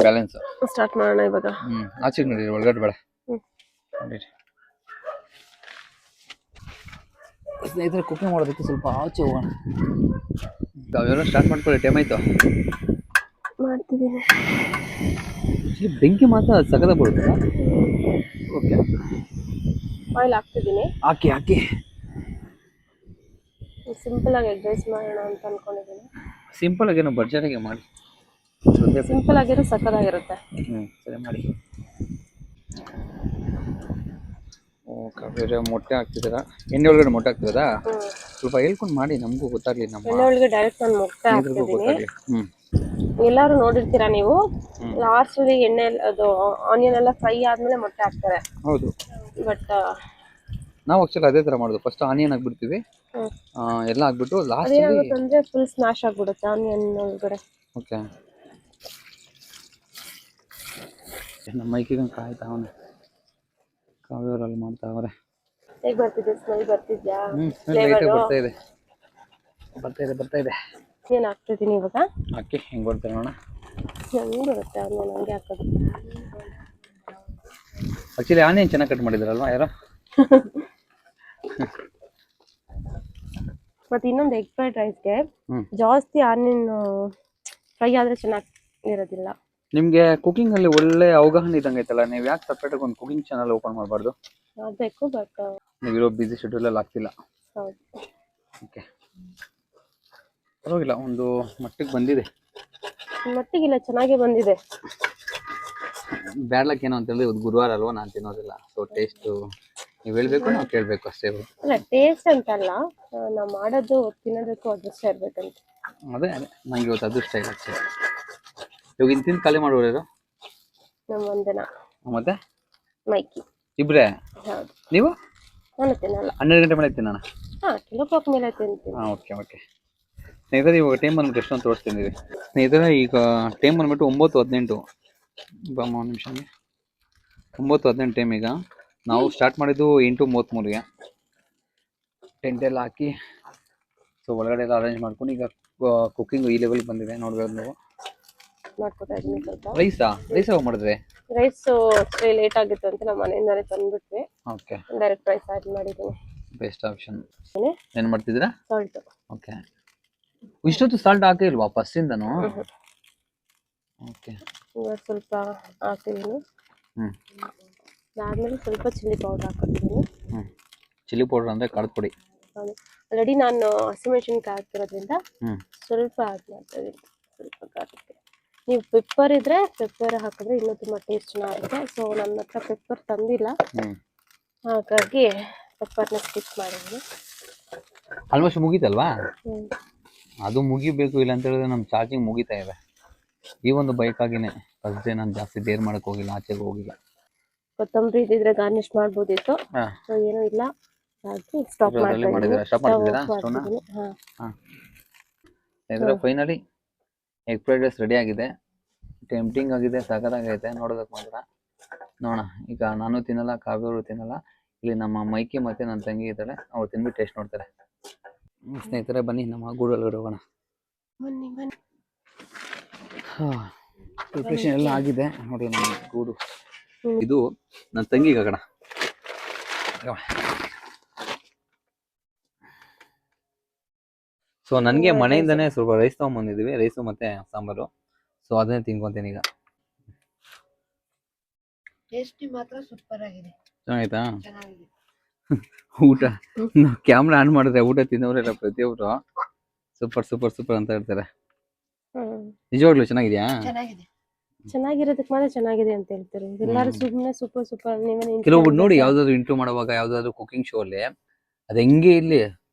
ಬ್ಯಾಲೆನ್ಸ್. ಸ್ಟಾರ್ಟ್ ಮಾಡೋಣ ಇವಾಗ. ಆಚೆಗೆ ನೋಡಿ, ಒಳಗಡೆ ಬೇಡ. ನೋಡಿರಿ ಸ್ನೇಹಿತರೆ, ಕುಕಿಂಗ್ ಮಾಡೋದಕ್ಕೆ ಸ್ವಲ್ಪ ಆಚೆ ಹೋಗೋಣ. ಕಾವ್ಯವರ ಸ್ಟಾರ್ಟ್ ಮಾಡ್ಕೊಳ್ಳಿ, ಟೈಮ್ ಆಯಿತು. ಮಾಡ್ತಿದ್ದೀನಿ. ಬೆಂಕಿ ಮಾತ್ರ ಸಗದ ಬರುತ್ತೆ. ಓಕೆ, ಆಯಿಲ್ ಹಾಕ್ತಿದ್ದೀನಿ. ಹಾಕಿ ಸಿಂಪಲ್ ಆಗಿ ಎಗ್ ರೈಸ್ ಮಾಡೋಣ ಅಂತ ಅನ್ಕೊಂಡಿದ್ದೀನಿ. ಸಿಂಪಲ್ ಆಗೇನೋ ಭರ್ಜರಿಯಾಗಿ ಮಾಡಿ. ಸಿಂಪಲ್ ಆಗಿರೋ ಸಕ್ಕತ್ತಾಗಿರುತ್ತೆ. ಸರಿ ಮಾಡಿ. ಕಾವ್ಯ ಮೊಟ್ಟೆ ಹಾಕ್ತಿದ್ದೀರಾ? ಎಣ್ಣೆ ಒಳಗಡೆ ಮೊಟ್ಟೆ ಹಾಕ್ತಿದ್ದೀರಾ? ಸ್ವಲ್ಪ ಹೇಳ್ಕೊಂಡು ಮಾಡಿ, ನಮಗೂ ಗೊತ್ತಾಗ್ಲಿ, ನಮ್ಮ ಎಣ್ಣೆ ಒಳಗೆ ಡೈರೆಕ್ಟ್ ನಾನು ಮೊಟ್ಟೆ ಹಾಕ್ತಿದ್ದೀನಿ. ಎಲ್ಲರೂ ನೋಡಿರ್ತೀರಾ ನೀವು, ಲಾಸ್ಟ್ ಅಲ್ಲಿ ಎಣ್ಣೆ ಅದು ಆನಿಯನ್ ಎಲ್ಲ ಫ್ರೈ ಆದ್ಮೇಲೆ ಮೊಟ್ಟೆ ಹಾಕ್ತಾರೆ. ಹೌದು, ಬಟ್ ನಾವು ಆಕ್ಚುಲಿ ಅದೇ ತರ ಮಾಡೋದು. ಫಸ್ಟ್ ಆನಿಯನ್ ಹಾಕ್ಬಿಡ್ತೀವಿ, ಎಲ್ಲ ಹಾಕ್ಬಿಟ್ಟು ಲಾಸ್ಟ್ ಏನಾಗುತ್ತಂದ್ರೆ ಫುಲ್ ಸ್ಮ್ಯಾಶ್ ಆಗ್ಬಿಡುತ್ತೆ ಆನಿಯನ್ ಒಳಗಡೆ. ಓಕೆ, ನಮ್ಮ ಮೈಕಿಗೆ ಕಾಯ್ತಾವನೆ, ಕಾವ್ಯವರಲ್ಲಿ ಮಾಡ್ತಾವ್ರೆ. ಹೇಗೆ ಬರ್ತಿದೆ ಸ್ಮೆಲ್? ಬರ್ತಿದ್ಯಾ? ಬರ್ತಾ ಇದೆ. ಏನು ಹಾಕ್ತಿದ್ದೀನಿ ಇವಾಗ? ಹಾಕಿ ಹೆಂಗೆ ಬರ್ತಾರೆ ನೋಡೋಣ. ಹೆಂಗೆ ಬರುತ್ತೆ ಆನಿಯನ್ ಹಂಗೆ ಹಾಕೋದು. ಆಕ್ಚುಲಿ ಆನಿಯನ್ ಚೆನ್ನಾಗಿ ಕಟ್ ಮಾಡಿದಾರಲ್ವಾ ಯಾರೋ? ಮತ್ತೆ ಇನ್ನೊಂದು ಎಗ್ ಫ್ರೈಡ್ ರೈಸ್ಗೆ ಜಾಸ್ತಿ ಆನಿಯನ್ ಫ್ರೈ ಆದ್ರೆ ಚೆನ್ನಾಗಿರೋದಿಲ್ಲ. ನಿಮಗೆ ಕುಕಿಂಗ್ ಅಲ್ಲಿ ಒಳ್ಳೆ ಅವಗಾಹನೆ ಇದ್ದಂಗೆ ಐತಲ್ಲ, ನೀವು ಯಾಕೆ ಸಪ್ರೇಟಾಗಿ ಒಂದು ಕುಕಿಂಗ್ ಚಾನಲ್ ಓಪನ್ ಮಾಡಬಾರ್ದು? ಬೇಕು, ಬಟ್ ನೀವಿರೋ ಬಿಸಿ ಶೆಡ್ಯೂಲಲ್ಲಿ ಆಗ್ತಿಲ್ಲ. ಹೌದು. ಓಕೆ, ಪರವಾಗಿಲ್ಲ, ಒಂದು ಮಟ್ಟಿಗೆ ಬಂದಿದೆ. ಮಟ್ಟಿಗಿಲ್ಲ, ಚೆನ್ನಾಗೇ ಬಂದಿದೆ. ಬ್ಯಾಡ್ಲಕ್ ಏನೋ ಅಂತೇಳಿ ಇವತ್ತು ಗುರುವಾರ ಅಲ್ವಾ, ನಾನು ತಿನ್ನೋದಿಲ್ಲ. ಸೊ ಟೇಸ್ಟು ನೀವು ಹೇಳ್ಬೇಕು, ನಾವು ಕೇಳಬೇಕು ಅಷ್ಟೇ. ಅಲ್ಲ, ಟೇಸ್ಟ್ ಅಂತಲ್ಲ, ನಾವು ಮಾಡೋದು ತಿನ್ನೋದಕ್ಕೂ ಅದೃಷ್ಟ ಇರ್ಬೇಕಂತ. ಅದೇ ನಂಗೆ ಇವತ್ತು ಅದೃಷ್ಟ ಇಲ್ಲ ಅಷ್ಟೇ. ಇವಾಗ ತಿಂದು ಖಾಲಿ ಮಾಡೋರು ನಮ್ಮ ವಂದನ ಮತ್ತೆ ಮೈಕಿ ಇಬ್ರೇ? ಹೌದು. ನೀವು? ನಾನು ತಿನ್ನಲ್ಲ. 12 ಗಂಟೆ ಮೇಲೆ ತಿನ್ನೋಣ? 2 o'clock ಮೇಲೆ ತಿಂತೀನಿ. ಓಕೆ. ಸ್ನೇಹಿತರೆ, ಇವಾಗ ಟೈಮ್ ಬಂದ್ಬಿಟ್ಟು ಎಷ್ಟೊಂದು ತೋರಿಸ್ತೀನಿ ಸ್ನೇಹಿತರೆ. ಈಗ ಟೈಮ್ ಬಂದ್ಬಿಟ್ಟು 9:18. ಬಮ್ಮ ಒಂದು ನಿಮಿಷ. 9:18 ಟೈಮ್. ಈಗ ನಾವು ಸ್ಟಾರ್ಟ್ ಮಾಡಿದ್ದು 8:33ಗೆ. ಟೆಂಟ್ ಎಲ್ಲ ಹಾಕಿ ಸೊ ಒಳಗಡೆ ಎಲ್ಲ ಅರೇಂಜ್ ಮಾಡ್ಕೊಂಡು ಈಗ ಕುಕಿಂಗ್ ಈ ಲೆವೆಲ್ ಬಂದಿದೆ. ನೋಡ್ಬೋದು ನೀವು. ಮಾಡ್ಕೊತಾ ಇದ್ದೀನಿ ಸ್ವಲ್ಪ. ರೈಸ್ ಯಾವಾಗ ಮಾಡಿದ್ರೆ? ರೈಸ್ ಲೇಟ್ ಆಗಿತ್ತು ಅಂತ ನಮ್ಮ ಮನೆಯಿಂದಾನೆ ತಂದ್ಬಿಟ್ವಿ. ಓಕೆ, ಡೈರೆಕ್ಟ್ ರೈಸ್ ಆಡ್ ಮಾಡಿದ್ದೀನಿ. Best option. ಏನು ಮಾಡ್ತಿದ್ದೀರಾ? ಸಾಲ್ಟ್. ಓಕೆ, ಇಷ್ಟೊತ್ತು ಸಾಲ್ಟ್ ಹಾಕೇ ಇಲ್ವಾ ಫಸ್ಟಿಂದನೂ? ಓಕೆ, ಇವಾಗ ಸ್ವಲ್ಪ ಹಾಕ್ತಿದ್ದೀನಿ. ಹ್ಞೂ ಅದಾದ್ಮೇಲೆ ಸ್ವಲ್ಪ ಚಿಲ್ಲಿ ಪೌಡರ್ ಹಾಕಿದ್ದೀನಿ. ಹ್ಞೂ ಚಿಲ್ಲಿ ಪೌಡ್ರ್ ಅಂದರೆ ಖಾರದ ಪುಡಿ. ಆಲ್ರೆಡಿ ನಾನು ಹಸಿಮೆಣಸಿನ್ಕಾಯಿ ಹಾಕಿರೋದ್ರಿಂದ ಹ್ಞೂ ಸ್ವಲ್ಪ ಹಾಕಿ ಮಾಡ್ತಾಯಿದ್ದೀನಿ, ಸ್ವಲ್ಪ ಖಾರಕ್ಕೆ. ನೀವು ಪೆಪ್ಪರ್ ಇದ್ದರೆ ಪೆಪ್ಪರ್ ಹಾಕಿದ್ರೆ ಇನ್ನೂ ತುಂಬ ಟೇಸ್ಟ್ ಚೆನ್ನಾಗಿರುತ್ತೆ. ಸೊ ನನ್ನ ಹತ್ರ ಪೆಪ್ಪರ್ ತಂದಿಲ್ಲ, ಹ್ಞೂ ಹಾಗಾಗಿ ಪೆಪ್ಪರ್ನ ಸ್ಕಿಪ್ ಮಾಡಿದ್ದೀನಿ. ಆಲ್ಮೋಸ್ಟ್ ಮುಗೀತಲ್ವಾ? ಹ್ಞೂ ಅದು ಮುಗಿಬೇಕು, ಇಲ್ಲ ಅಂತ ಹೇಳಿದ್ರೆ ನಮ್ಮ ಚಾರ್ಜಿಂಗ್ ಮುಗಿತಾ ಇದೆ. ಈ ಒಂದು ಬೈಕಾಗಿನೇ ಫಸ್ಟ್ ಡೇ ನಾನು ಜಾಸ್ತಿ ಡೇರ್ ಮಾಡೋಕ್ಕೆ ಹೋಗಿಲ್ಲ, ಆಚೆಗೆ ಹೋಗಿಲ್ಲ. ಕೊತ್ತಂಬರಿ ಇದ್ದಿದ್ರೆ ಗಾರ್ನಿಷ್ ಮಾಡ್ಬೋದಿತ್ತು. ಹಾಂ ಸೊ ಏನೂ ಇಲ್ಲ, ಹಾಕಿ ಸ್ಟಾಪ್ ಮಾಡಿದ್ದೀರಾ? ಸ್ಟಾಪ್ ಮಾಡ್ತಿದ್ದೀರಾ ಸ್ಟೋವ್ನ? ಮಾಡ್ತಿದ್ದೀನಿ. ಹಾಂ ಹಾಂ ಇದರ finally egg fried rice ready ಆಗಿದೆ. ಟೆಂಪ್ಟಿಂಗ್ ಆಗಿದೆ, ಸಖತ್ತಾಗೈತೆ ನೋಡೋದಕ್ಕೆ ಮಾತ್ರ. ನೋಡೋಣ, ಈಗ ನಾನು ತಿನ್ನಲ್ಲ, ಕಾವ್ಯವರು ತಿನ್ನಲ್ಲ. ಇಲ್ಲಿ ನಮ್ಮ ಮೈಕಿ ಮತ್ತು ನನ್ನ ತಂಗಿ ಇದ್ದಾಳೆ, ಅವ್ರು ತಿನ್ಬಿಟ್ಟು ಟೇಸ್ಟ್ ನೋಡ್ತಾರೆ. ಸ್ನೇಹಿತರೆ ಬನ್ನಿ ನಮ್ಮ ಗೂಡೊಳಗಡೆ ಹೋಗೋಣ. ಬನ್ನಿ ಬನ್ನಿ. ಪ್ರಿಪ್ರೇಷನ್ ಎಲ್ಲ ಆಗಿದೆ ನೋಡಿ ನಮ್ಮ ಗೂಡು. ಇದು ನನ್ನ ತಂಗಿಗೆ ಹಾಕೋಣ. ಸೊ ನನಗೆ ಮನೆಯಿಂದನೇ ಸ್ವಲ್ಪ ರೈಸ್ ತೊಗೊಂಬಂದಿದ್ದೀವಿ, ರೈಸು ಮತ್ತು ಸಾಂಬಾರು. ಸೊ ಅದನ್ನೇ ತಿನ್ಕೊತೀನಿ ಈಗ. ಟೇಸ್ಟಿ ಮಾತ್ರ ಸೂಪರ್ ಆಗಿದೆ. ಚೆನ್ನಾಗಿತ್ತಾ? ಚೆನ್ನಾಗಿದೆ. ಊಟ ನಾವು ಕ್ಯಾಮ್ರಾ ಆನ್ ಮಾಡಿದ್ರೆ ಊಟ ತಿನ್ನೋರೆಲ್ಲ ಪ್ರತಿಯೊಬ್ಬರು ಸೂಪರ್ ಸೂಪರ್ ಸೂಪರ್ ಅಂತ ಹೇಳ್ತಾರೆ. ನಿಜವಾಗ್ಲೂ ಚೆನ್ನಾಗಿದ್ಯಾ? ಚೆನ್ನಾಗಿದೆ. ಚೆನ್ನಾಗಿರೋದಕ್ಕೆ ಮಾತ್ರ ಚೆನ್ನಾಗಿದೆ ಅಂತ ಹೇಳ್ತಾರೆ. ಎಲ್ಲರೂ ಸುಮ್ಮನೆ ಸೂಪರ್ ಸೂಪರ್ ನೀವೇ. ಕೆಲವೊಬ್ರು ನೋಡಿ ಯಾವ್ದಾದ್ರು ಇಂಟರ್ವ್ಯೂ ಮಾಡುವಾಗ ಯಾವ್ದಾದ್ರು ಕುಕಿಂಗ್ ಶೋ ಅಲ್ಲಿ ಅದು ಹೆಂಗೆ ಇಲ್ಲಿ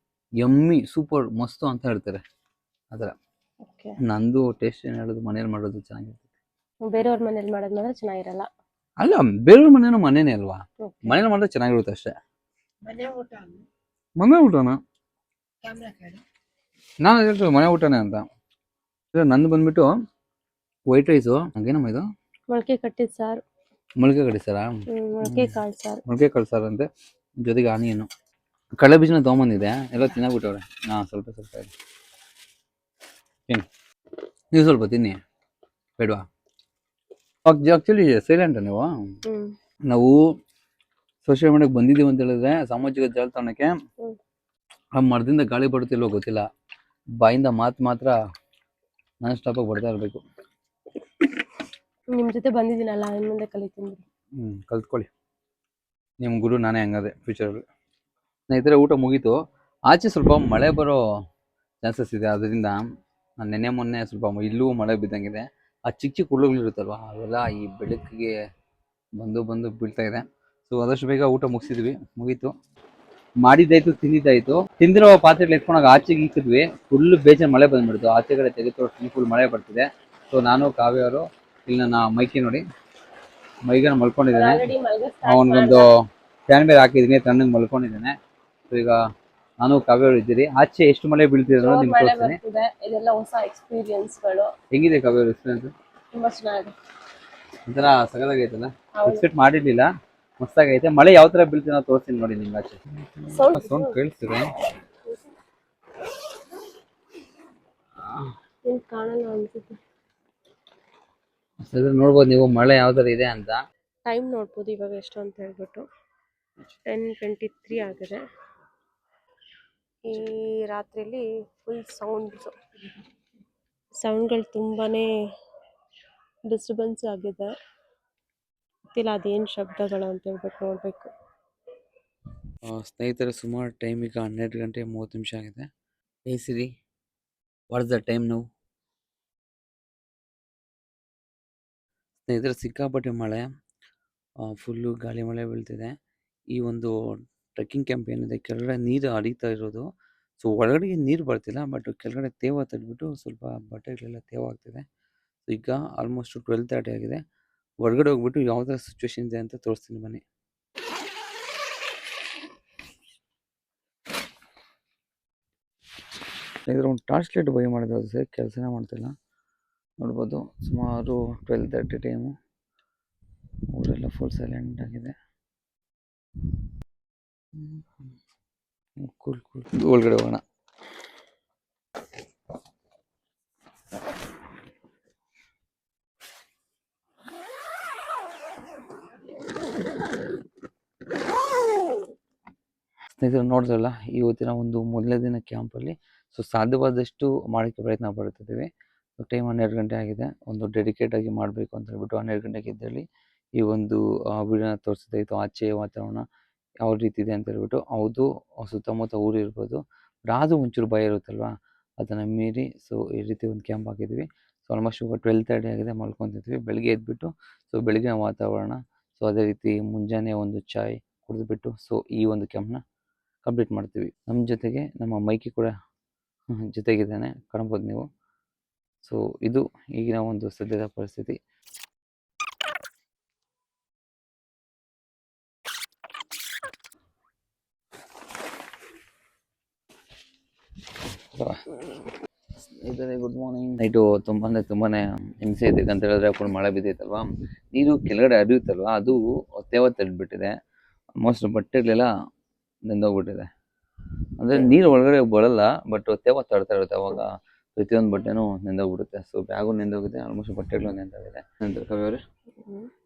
ಯಮ್ಮಿ ಸೂಪರ್ ಮಸ್ತು ಅಂತ ಹೇಳ್ತಾರೆ. ಅದರ ನಂದು ಟೇಸ್ಟ್ ಏನು ಹೇಳೋದು, ಮನೇಲಿ ಮಾಡೋದು ಚೆನ್ನಾಗಿರ್ತದೆ. ಬೇರೆಯವ್ರ ಮನೇಲಿ ಮಾಡೋದು ಮಾತ್ರ ಚೆನ್ನಾಗಿರಲ್ಲ. ಅಲ್ಲ, ಬೇರೆಯವ್ರ ಮನೇನೂ ಮನೇನೇ ಅಲ್ವಾ, ಮನೇಲಿ ಮಾಡಿದ್ರೆ ಚೆನ್ನಾಗಿರುತ್ತೆ ಅಷ್ಟೇ. ಮನೆ ಊಟನಾ? ನಾನು ಹೇಳ್ತೀನಿ ಮನೆ ಊಟನೇ ಅಂತ. ನಂದು ಬಂದ್ಬಿಟ್ಟು ವೈಟ್ ರೈಸು, ಹಂಗೇನಮ್ಮ ಇದು ಮೊಳಕೆ ಕಟ್ಟಿದ ಸಾರು. ಮೊಳಕೆ ಕಟ್ಟಿದ ಸಾರಾ? ಮೊಳಕೆ ಕಾಳು ಸಾರು. ಮೊಳಕೆ ಕಾಳು ಸಾರು ಅಂತೆ, ಜೊತೆಗೆ ಆನಿಯನು. ಕಡಲೆ ಬೀಜನ ತೊಗೊಂಬಂದಿದೆ, ಎಲ್ಲ ತಿನ್ನಾಗ್ಬಿಟ್ಟವ್ರೆ. ಹಾಂ ಸ್ವಲ್ಪ ಸ್ವಲ್ಪ ಇದೆ, ತಿನ್ನಿ ನೀವು ಸ್ವಲ್ಪ ತಿನ್ನಿ, ಬೇಡವಾ? ಆ್ಯಕ್ಚುಲಿ ಸೈಲೆಂಟ ನೀವು? ನಾವು ಸೋಷಿಯಲ್ ಮೀಡಿಯಾಗೆ ಬಂದಿದ್ದೀವಿ ಅಂತ ಹೇಳಿದ್ರೆ ಸಾಮಾಜಿಕ ಜಾಲತಾಣಕ್ಕೆ ಆ ಮರದಿಂದ ಗಾಳಿ ಬರುತ್ತಿಲ್ಲೋ ಗೊತ್ತಿಲ್ಲ, ಬಾಯಿಂದ ಮಾತು ಮಾತ್ರ ನಾನ್ ಸ್ಟಾಪಾಗಿ ಬರ್ತಾ ಇರಬೇಕು. ನಿಮ್ಮ ಜೊತೆ ಬಂದಿದ್ದೀನಲ್ಲ, ಇನ್ನು ಮುಂದೆ ಕಲಿತೀನಿ. ಕಲ್ತ್ಕೊಳ್ಳಿ, ನಿಮ್ಮ ಗುರು ನಾನೇ ಹಂಗದೆ ಫ್ಯೂಚರಲ್ಲಿ. ಸ್ನೇಹಿತರೆ ಊಟ ಮುಗೀತು. ಆಚೆ ಸ್ವಲ್ಪ ಮಳೆ ಬರೋ ಚಾನ್ಸಸ್ ಇದೆ, ಅದರಿಂದ ನೆನ್ನೆ ಮೊನ್ನೆ ಸ್ವಲ್ಪ ಇಲ್ಲೂ ಮಳೆ ಬಿದ್ದಂಗಿದೆ. ಆ ಚಿಕ್ಕ ಚಿಕ್ಕ ಹುಳುಗಳಿರುತ್ತಲ್ವ, ಅವೆಲ್ಲ ಈ ಬೆಳಕಿಗೆ ಬಂದು ಬೀಳ್ತಾ ಇದೆ. ಸೊ ಆದಷ್ಟು ಬೇಗ ಊಟ ಮುಗೀತು. ಮಾಡಿದ್ದಾಯ್ತು, ತಿಂದಿದ್ದಾಯ್ತು. ತಿಂದಿರೋ ಪಾತ್ರೆಗಳು ಎತ್ಕೊಂಡಾಗ ಆಚೆಗೆ ಇಕ್ಕಿದ್ವಿ, ಫುಲ್ ಬೇಜಾರು ಮಳೆ ಬಂದ್ಬಿಡ್ತು. ಆಚೆ ಕಡೆ ತೆಗೆದು ಫುಲ್ ಮಳೆ ಬರ್ತಿದೆ. ಸೊ ನಾನು ಕಾವ್ಯವರು ಇಲ್ಲಿ ನನ್ನ ಮೈಕಿ ನೋಡಿ, ಮೈಗನ ಮಲ್ಕೊಂಡಿದ್ದಾನೆ. ಅವನಿಗೊಂದು ಫ್ಯಾನ್ ಬೇರೆ ಹಾಕಿದ್ದೀನಿ, ತಣ್ಣಗೆ ಮಲ್ಕೊಂಡಿದ್ದಾನೆ. ಸೊ ಈಗ ನಾನು ಕಾವ್ಯವರು ಇದ್ದೀರಿ. ಆಚೆ ಎಷ್ಟು ಮಳೆ ಬೀಳ್ತಿದೆ ಅನ್ನೋದು ನಿಮ್ಗೆ ತೋರಿಸ್ತೀನಿ. ಇದೆಲ್ಲ ಹೊಸ ಎಕ್ಸ್ಪೀರಿಯನ್ಸ್ಗಳು. ಹೆಂಗಿದೆ ಕಾವ್ಯವರು ಎಕ್ಸ್ಪೀರಿಯನ್ಸ್? ತುಂಬಾ ಚೆನ್ನಾಗಿದೆ, ಒಂಥರ ಸಗದಾಗೈತಲ್ಲ, ಎಕ್ಸ್ಪೆಕ್ಟ್ ಮಾಡಿರ್ಲಿಲ್ಲ, ಮಸ್ತಾಗೈತೆ. ಮಳೆ ಯಾವ ತರ ಬೀಳ್ತೀವಿ ನಾವು ತೋರಿಸ್ತೀನಿ ನೋಡಿ ನಿಮ್ಗೆ. ಆಚೆ ಸೌಂಡ್ ಕೇಳಿಸ್ತಿದೆ, ಕಾಣಲ್ಲ ಅನ್ಸುತ್ತೆ. ನೋಡ್ಬೋದು ನೀವು ಮಳೆ ಯಾವ ತರ ಇದೆ ಅಂತ. ಟೈಮ್ ನೋಡ್ಬೋದು ಇವಾಗ ಎಷ್ಟು ಅಂತ ಹೇಳ್ಬಿಟ್ಟು 10:23 ಆಗಿದೆ. ಈ ರಾತ್ರಿಯಲ್ಲಿ ಫುಲ್ ಸೌಂಡ್ಗಳು ತುಂಬಾ ಡಿಸ್ಟರ್ಬೆನ್ಸ್ ಆಗಿದೆ. ಗೊತ್ತಿಲ್ಲ ಅದೇನು ಶಬ್ದಗಳು ಅಂತ ಹೇಳ್ಬಿಟ್ಟು ನೋಡಬೇಕು. ಸ್ನೇಹಿತರೆ ಸುಮಾರು ಟೈಮ್ ಈಗ 12:30 ಆಗಿದೆ. Hey Siri, what is the time now? ಸ್ನೇಹಿತರೆ ಸಿಕ್ಕಾಪಟ್ಟೆ ಮಳೆ, ಫುಲ್ಲು ಗಾಳಿ ಮಳೆ ಬೀಳ್ತಿದೆ. ಈ ಒಂದು ಟ್ರೆಕ್ಕಿಂಗ್ ಕ್ಯಾಂಪ್ ಏನಿದೆ ಕೆಳಗಡೆ ನೀರು ಹರಿತಾ ಇರೋದು. ಸೊ ಒಳಗಡೆ ನೀರು ಬರ್ತಿಲ್ಲ, ಬಟ್ ಕೆಳಗಡೆ ತೇವ ತಗ್ಬಿಟ್ಟು ಸ್ವಲ್ಪ ಬಟ್ಟೆಗಳೆಲ್ಲ ತೇವ ಆಗ್ತಿದೆ. ಸೊ ಈಗ ಆಲ್ಮೋಸ್ಟ್ 12:30 ಆಗಿದೆ. ಹೊರಗಡೆ ಹೋಗ್ಬಿಟ್ಟು ಯಾವ ಥರ ಸಿಚುವೇಶನ್ ಇದೆ ಅಂತ ತೋರಿಸ್ತೀನಿ ಬನ್ನಿ. ಇದ್ರ ಒಂದು ಟಾರ್ಚ್ ಲೈಟ್ ಬೈ ಮಾಡಿದ್ರೆ ಅದು ಸರಿ ಕೆಲಸನೇ ಮಾಡ್ತಿಲ್ಲ. ನೋಡ್ಬೋದು ಸುಮಾರು 12:30 ಟೈಮು, ಊರೆಲ್ಲ ಫುಲ್ ಸೈಲೆಂಟ್ ಆಗಿದೆ. ಕೂಲ್ ಒಳಗಡೆ ಹೋಗೋಣ. ಸ್ನೇಹಿತರು ನೋಡಿದ್ರಲ್ಲ ಇವತ್ತಿನ ಒಂದು ಮೊದಲನೇ ದಿನ ಕ್ಯಾಂಪಲ್ಲಿ. ಸೊ ಸಾಧ್ಯವಾದಷ್ಟು ಮಾಡೋಕ್ಕೆ ಪ್ರಯತ್ನ ಪಡ್ತಿದ್ದೀವಿ. ಟೈಮ್ 12 ಗಂಟೆ ಆಗಿದೆ. ಒಂದು ಡೆಡಿಕೇಟ್ ಆಗಿ ಮಾಡಬೇಕು ಅಂತ ಹೇಳ್ಬಿಟ್ಟು 12 ಗಂಟೆಗೆ ಎದ್ದೇಳಿ ಈ ಒಂದು ವಿಡಿಯೋನ ತೋರಿಸ್ತಾಯಿತ್ತು. ಆಚೆ ವಾತಾವರಣ ಯಾವ ರೀತಿ ಇದೆ ಅಂತ ಹೇಳ್ಬಿಟ್ಟು. ಹೌದು, ಸುತ್ತಮುತ್ತ ಊರು ಇರ್ಬೋದು, ಬಟ್ ಆದರೂ ಒಂಚೂರು ಭಯ ಇರುತ್ತಲ್ವ, ಅದನ್ನು ಮೀರಿ ಸೊ ಈ ರೀತಿ ಒಂದು ಕ್ಯಾಂಪ್ ಹಾಕಿದ್ವಿ. ಸೊ ಆಲ್ಮೋಸ್ಟ್ ಇವಾಗ 12:30 ಆಗಿದೆ, ಮಲ್ಕೊತಿದ್ವಿ. ಬೆಳಗ್ಗೆ ಎದ್ಬಿಟ್ಟು ಸೊ ಬೆಳಗಿನ ವಾತಾವರಣ, ಸೊ ಅದೇ ರೀತಿ ಮುಂಜಾನೆ ಒಂದು ಚಾಯ್ ಕುಡಿದ್ಬಿಟ್ಟು ಸೊ ಈ ಒಂದು ಕ್ಯಾಂಪ್ನ ಕಂಪ್ಲೀಟ್ ಮಾಡ್ತೀವಿ. ನಮ್ಮ ಜೊತೆಗೆ ನಮ್ಮ ಮೈಕಿ ಕೂಡ ಜೊತೆಗಿದ್ದಾನೆ, ಕಾಣ್ಬೋದು ನೀವು. ಸೊ ಇದು ಈಗಿನ ಒಂದು ಸದ್ಯದ ಪರಿಸ್ಥಿತಿ. ಸ್ನೇಹಿತರೆ, ಗುಡ್ ಮಾರ್ನಿಂಗ್. ನೈಟು ತುಂಬಾನೇ ಹಿಂಸೆ ಇದ್ದಿದೆ ಅಂತ ಹೇಳಿದ್ರೆ, ಫುಲ್ ಮಳೆ ಬಿದ್ದೈತಲ್ವಾ, ನೀರು ಕೆಳಗಡೆ ಹರಿಯುತ್ತಲ್ವಾ, ಅದು ತೇವತ್ತಿಡ್ಬಿಟ್ಟಿದೆ. ಆಲ್ಮೋಸ್ಟ್ ಬಟ್ಟೆಗಳೆಲ್ಲ ನೆಂದೋಗ್ಬಿಟ್ಟಿದೆ. ಅಂದರೆ ನೀರು ಒಳಗಡೆ ಬರಲ್ಲ, ಬಟ್ ತೇವ ತಡ್ತಾ ಇರುತ್ತೆ, ಅವಾಗ ಪ್ರತಿಯೊಂದು ಬಟ್ಟೆನೂ ನೆಂದೋಗ್ಬಿಡುತ್ತೆ. ಸೊ ಬ್ಯಾಗು ನೆಂದೋಗಿದೆ, ಆಲ್ಮೋಸ್ಟ್ ಬಟ್ಟೆಗಳು ನೆಂದೋಗಿದೆ. ನಂತರ ಕವಿಯವ್ರೆ,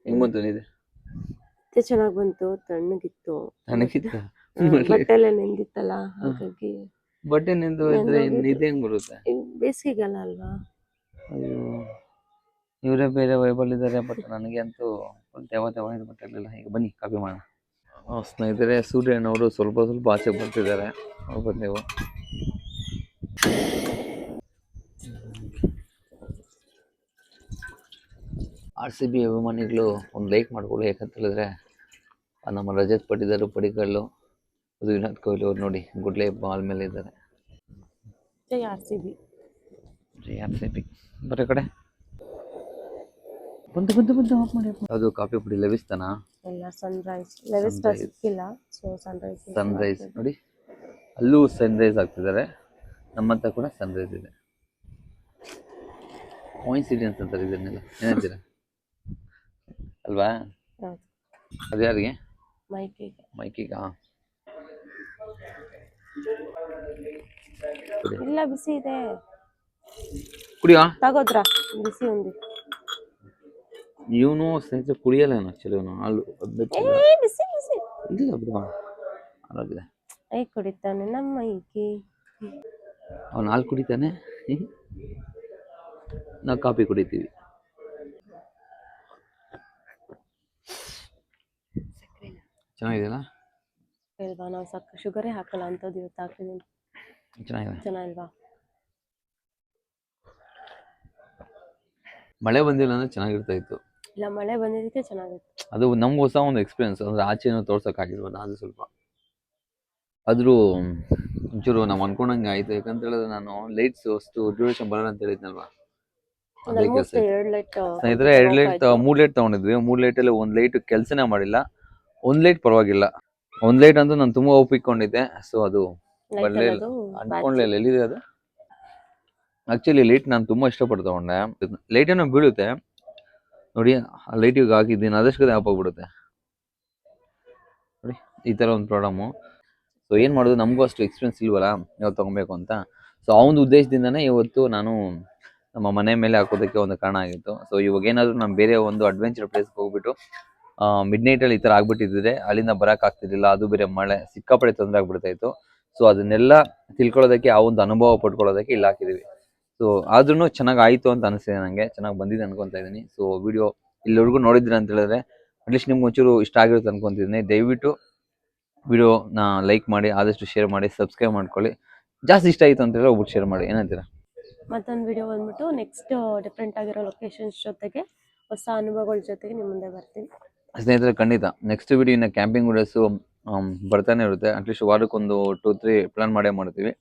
ಹೆಂಗ್ ಬಂತು ನೀರು? ಚೆನ್ನಾಗಿ ಬಂತು, ತಣ್ಣಗಿತ್ತು. ತಣ್ಣಗಿತ್ತ? ಬಟ್ಟೆ ಎಲ್ಲ ನೆಂದಿತ್ತಲ್ಲ, ಹಾಗಾಗಿ ಬಟ್ಟೆ ನೆಂದು ಇದ್ರೆ ಇದು ಹೆಂಗ್ ಬರುತ್ತೆ? ಬೇಸಿಗೆಗಾಲ ಅಲ್ವಾ. ಅಯ್ಯೋ, ಇವರೇ ಬೇರೆ ವೈಬಲ್ ಇದ್ದಾರೆ, ಬಟ್ ನನಗೆ ಅಂತೂ ತೇವ ಇದು ಬಟ್ಟೆಗಳಿಲ್ಲ. ಈಗ ಬನ್ನಿ ಕಾಪಿ ಮಾಡೋಣ. ಸ್ನೇಹಿತರೆ, ಸೂರ್ಯನವರು ಸ್ವಲ್ಪ ಆಚೆ ಬರ್ತಿದ್ದಾರೆ, ನೋಡ್ಬೋದು ನೀವು. RCB ಅಭಿಮಾನಿಗಳು ಒಂದು ಲೈಕ್ ಮಾಡ್ಕೊಳ್ಳಿ, ಯಾಕಂತ ಹೇಳಿದ್ರೆ ನಮ್ಮ ರಜತ್ ಪಡಿಕಲ್ಲು, ಅದು ವಿರಾಟ್ ಕೊಹ್ಲಿ ಅವ್ರು ನೋಡಿ ಗುಡ್ಲೆ ಬಾಲ್ ಮೇಲೆ ಇದ್ದಾರೆ. ಜೈ RCB. ಬರೀ ಕಡೆ ಬಂದು ಆಫ್ ಮಾಡಿ. ಅದು ಕಾಫಿ ಪುಡಿ ಲೆವಿಸ್ತಾನ? ಇಲ್ಲ, ಸನ್ರೈಸ್. ಲೆವಿಸ್ಟರ್ ಸಿಕ್ಕಿಲ್ಲ, ಸೊ ಸನ್ರೈಸ್ ನೋಡಿ, ಅಲ್ಲೂ ಸನ್ರೈಸ್ ಆಗ್ತಿದ್ದಾರೆ, ನಮ್ಮಂತ ಕೂಡ ಸನ್ರೈಸ್ ಇದೆ. ಕೋಇನ್ಸಿಡೆನ್ಸ್ ಅಂತಾರೆ ಇದನ್ನೆಲ್ಲ, ಏನಂತೀರಾ ಅಲ್ವಾ? ಅದು ಯಾರಿಗೆ? ಮೈಕಿಗ. ಇಲ್ಲ, ಬಿಸಿ ಇದೆ, ಕುಡಿಯೋ ತಗೋದ್ರ ಬಿಸಿ ఉంది. ಇವನು ಸ್ನೇಹಿತರೆ ಕುಡಿಯಲ್ಲ, ಆಕ್ಚುಲಿ ಇವನು ಹಾಲು ಬಿಸಿ ಇಲ್ಲ ಬಿಡುವ, ಆರೋಗ್ಯದ ಕುಡಿತಾನೆ ನಮ್ಮ ಮೈಕಿ. ಅವನು ಹಾಲು ಕುಡಿತಾನೆ, ನಾವು ಕಾಫಿ ಕುಡಿತೀವಿ. ಚೆನ್ನಾಗಿದೆಯಲ್ಲ? ಇಲ್ವಾ, ನಾವು ಶುಗರೇ ಹಾಕಲ್ಲ ಅಂತದ್ದು ಇವತ್ತು ಹಾಕಿದ್ದೀನಿ. ಚೆನ್ನಾಗಿಲ್ವಾ? ಮಳೆ ಬಂದಿಲ್ಲ ಅಂದ್ರೆ ಚೆನ್ನಾಗಿರ್ತಾ ಇತ್ತು. ಇಲ್ಲ, ಮಳೆ ಬಂದಿದ್ದಕ್ಕೆ ಚೆನ್ನಾಗಿತ್ತು. ಅದು ನಮ್ಗೆ ಹೊಸ ಒಂದು ಎಕ್ಸ್ಪೀರಿಯನ್ಸ್, ಅಂದ್ರೆ ಆಚೆನೂ ತೋರ್ಸೋಕ್ಕಾಗಿಲ್ವಲ್ಲ, ಅದು ಸ್ವಲ್ಪ ಆದರೂ ಒಂಚೂರು ನಾವು ಅನ್ಕೊಂಡಂಗೆ ಆಯಿತು. ಯಾಕಂತ ಹೇಳಿದ್ರೆ ನಾನು ಲೈಟ್ಸ್ ಅಷ್ಟು ಡ್ಯೂರೇಷನ್ ಬರಲ್ಲ ಅಂತ ಹೇಳಿದ್ನಲ್ವಾ, ಅದೇ ಕೆಲಸ. ಸ್ನೇಹಿತರೆ, 2 ಲೈಟ್ 3 ಲೈಟ್ ತೊಗೊಂಡಿದ್ವಿ. 3 ಲೈಟಲ್ಲಿ 1 ಲೈಟ್ ಕೆಲಸನೇ ಮಾಡಿಲ್ಲ, 1 ಲೈಟ್ ಪರವಾಗಿಲ್ಲ, 1 ಲೈಟ್ ಅಂತೂ ನಾನು ತುಂಬ ಒಪ್ಪಿಕೊಂಡಿದ್ದೆ. ಸೊ ಅದು ಬರಲೇ ಇಲ್ಲ, ಅನ್ಕೊಂಡ್ಲಿಲ್ಲ ಎಲ್ಲಿದೆ ಅದು. ಆ್ಯಕ್ಚುಲಿ ಲೈಟ್ ನಾನು ತುಂಬ ಇಷ್ಟಪಟ್ಟು ತೊಗೊಂಡೆ. ಲೈಟೇನೋ ಬೀಳುತ್ತೆ ನೋಡಿ, ಆ ಲೈಟಿಗೆ ಹಾಕಿದ್ದೀನಿ, ಅದಷ್ಟು ಆಫ್ ಆಗಿಬಿಡುತ್ತೆ ನೋಡಿ, ಈ ಥರ ಒಂದು ಪ್ರಾಬ್ಲಮ್ಮು. ಸೊ ಏನು ಮಾಡೋದು, ನಮಗೂ ಅಷ್ಟು ಎಕ್ಸ್ಪೀರಿಯನ್ಸ್ ಇಲ್ವಲ್ಲ ಯಾವ್ದು ತೊಗೊಬೇಕು ಅಂತ. ಸೊ ಆ ಒಂದು ಉದ್ದೇಶದಿಂದನೇ ಇವತ್ತು ನಾನು ನಮ್ಮ ಮನೆ ಮೇಲೆ ಹಾಕೋದಕ್ಕೆ ಒಂದು ಕಾರಣ ಆಗಿತ್ತು. ಸೊ ಇವಾಗ ಏನಾದರೂ ನಾನು ಬೇರೆ ಒಂದು ಅಡ್ವೆಂಚರ್ ಪ್ಲೇಸ್ಗೆ ಹೋಗ್ಬಿಟ್ಟು ಮಿಡ್ನೈಟಲ್ಲಿ ಈ ಥರ ಆಗ್ಬಿಟ್ಟಿದ್ರೆ ಅಲ್ಲಿಂದ ಬರೋಕ್ಕಾಗ್ತಿರ್ಲಿಲ್ಲ, ಅದು ಬೇರೆ ಮಳೆ, ಸಿಕ್ಕಾಪಟ್ಟೆ ತೊಂದರೆ ಆಗ್ಬಿಡ್ತಾಯಿತ್ತು. ಸೊ ಅದನ್ನೆಲ್ಲ ತಿಳ್ಕೊಳ್ಳೋದಕ್ಕೆ, ಆ ಒಂದು ಅನುಭವ ಪಡ್ಕೊಳ್ಳೋದಕ್ಕೆ ಇಲ್ಲಿ ಹಾಕಿದ್ದೀವಿ. ಸೊ ಆದ್ರೂ ಚೆನ್ನಾಗಿ ಆಯಿತು ಅಂತ ಅನಿಸ್ತಿದೆ ನನಗೆ, ಚೆನ್ನಾಗಿ ಬಂದಿದೆ ಅನ್ಕೊತಾ ಇದ್ದೀನಿ. ಸೊ ವಿಡಿಯೋ ಇಲ್ಲಿವರೆಗೂ ನೋಡಿದ್ರೆ ಅಂತ ಹೇಳಿದ್ರೆ ಅಟ್ಲೀಸ್ಟ್ ನಿಮ್ಗೆ ಒಂಚೂರು ಇಷ್ಟ ಆಗಿರುತ್ತೆ ಅನ್ಕೊತಿದ್ದೀನಿ. ದಯವಿಟ್ಟು ವಿಡಿಯೋನ ಲೈಕ್ ಮಾಡಿ, ಆದಷ್ಟು ಶೇರ್ ಮಾಡಿ, ಸಬ್ಸ್ಕ್ರೈಬ್ ಮಾಡ್ಕೊಳ್ಳಿ. ಜಾಸ್ತಿ ಇಷ್ಟ ಆಯಿತು ಅಂತ ಹೇಳಿದ್ರೆ ಒಬ್ಬರು ಶೇರ್ ಮಾಡಿ, ಏನಂತೀರಾ? ಮತ್ತೊಂದು ವಿಡಿಯೋ ಬಂದ್ಬಿಟ್ಟು ನೆಕ್ಸ್ಟ್ ಡಿಫ್ರೆಂಟ್ ಆಗಿರೋ ಲೊಕೇಶನ್ಸ್ ಜೊತೆಗೆ, ಹೊಸ ಅನುಭವಗಳ ಜೊತೆಗೆ ನಿಮ್ಮ ಮುಂದೆ ಬರ್ತೀನಿ ಸ್ನೇಹಿತರೆ. ಖಂಡಿತ ನೆಕ್ಸ್ಟ್ ವಿಡಿಯೋ ಇನ್ನು ಕ್ಯಾಂಪಿಂಗ್ ವಿಡಿಯೋಸು ಬರ್ತಾನೆ ಇರುತ್ತೆ. ಅಟ್ಲೀಸ್ಟ್ ವಾರಕ್ಕೊಂದು 2-3 ಪ್ಲಾನ್ ಮಾಡೇ ಮಾಡ್ತೀವಿ.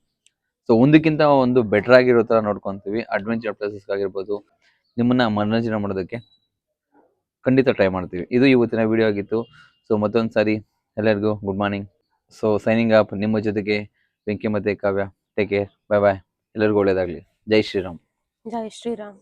ಸೊ ಒಂದಕ್ಕಿಂತ ಒಂದು ಬೆಟರ್ ಆಗಿರೋ ಥರ ನೋಡ್ಕೊತೀವಿ. ಅಡ್ವೆಂಚರ್ ಪ್ಲೇಸಸ್ ಆಗಿರ್ಬೋದು, ನಿಮ್ಮನ್ನ ಮನೋರಂಜನೆ ಮಾಡೋದಕ್ಕೆ ಖಂಡಿತ ಟ್ರೈ ಮಾಡ್ತೀವಿ. ಇದು ಇವತ್ತಿನ ವಿಡಿಯೋ ಆಗಿತ್ತು. ಸೊ ಮತ್ತೊಂದು ಸಾರಿ ಎಲ್ಲರಿಗೂ good morning. So signing up, ನಿಮ್ಮ ಜೊತೆಗೆ ವೆಂಕಿ ಮತ್ತು ಕಾವ್ಯ. ಟೇಕ್ ಕೇರ್, ಬಾಯ್ ಬಾಯ್. ಎಲ್ಲರಿಗೂ ಒಳ್ಳೇದಾಗಲಿ. ಜೈ ಶ್ರೀರಾಮ್. ಜೈ ಶ್ರೀರಾಮ್.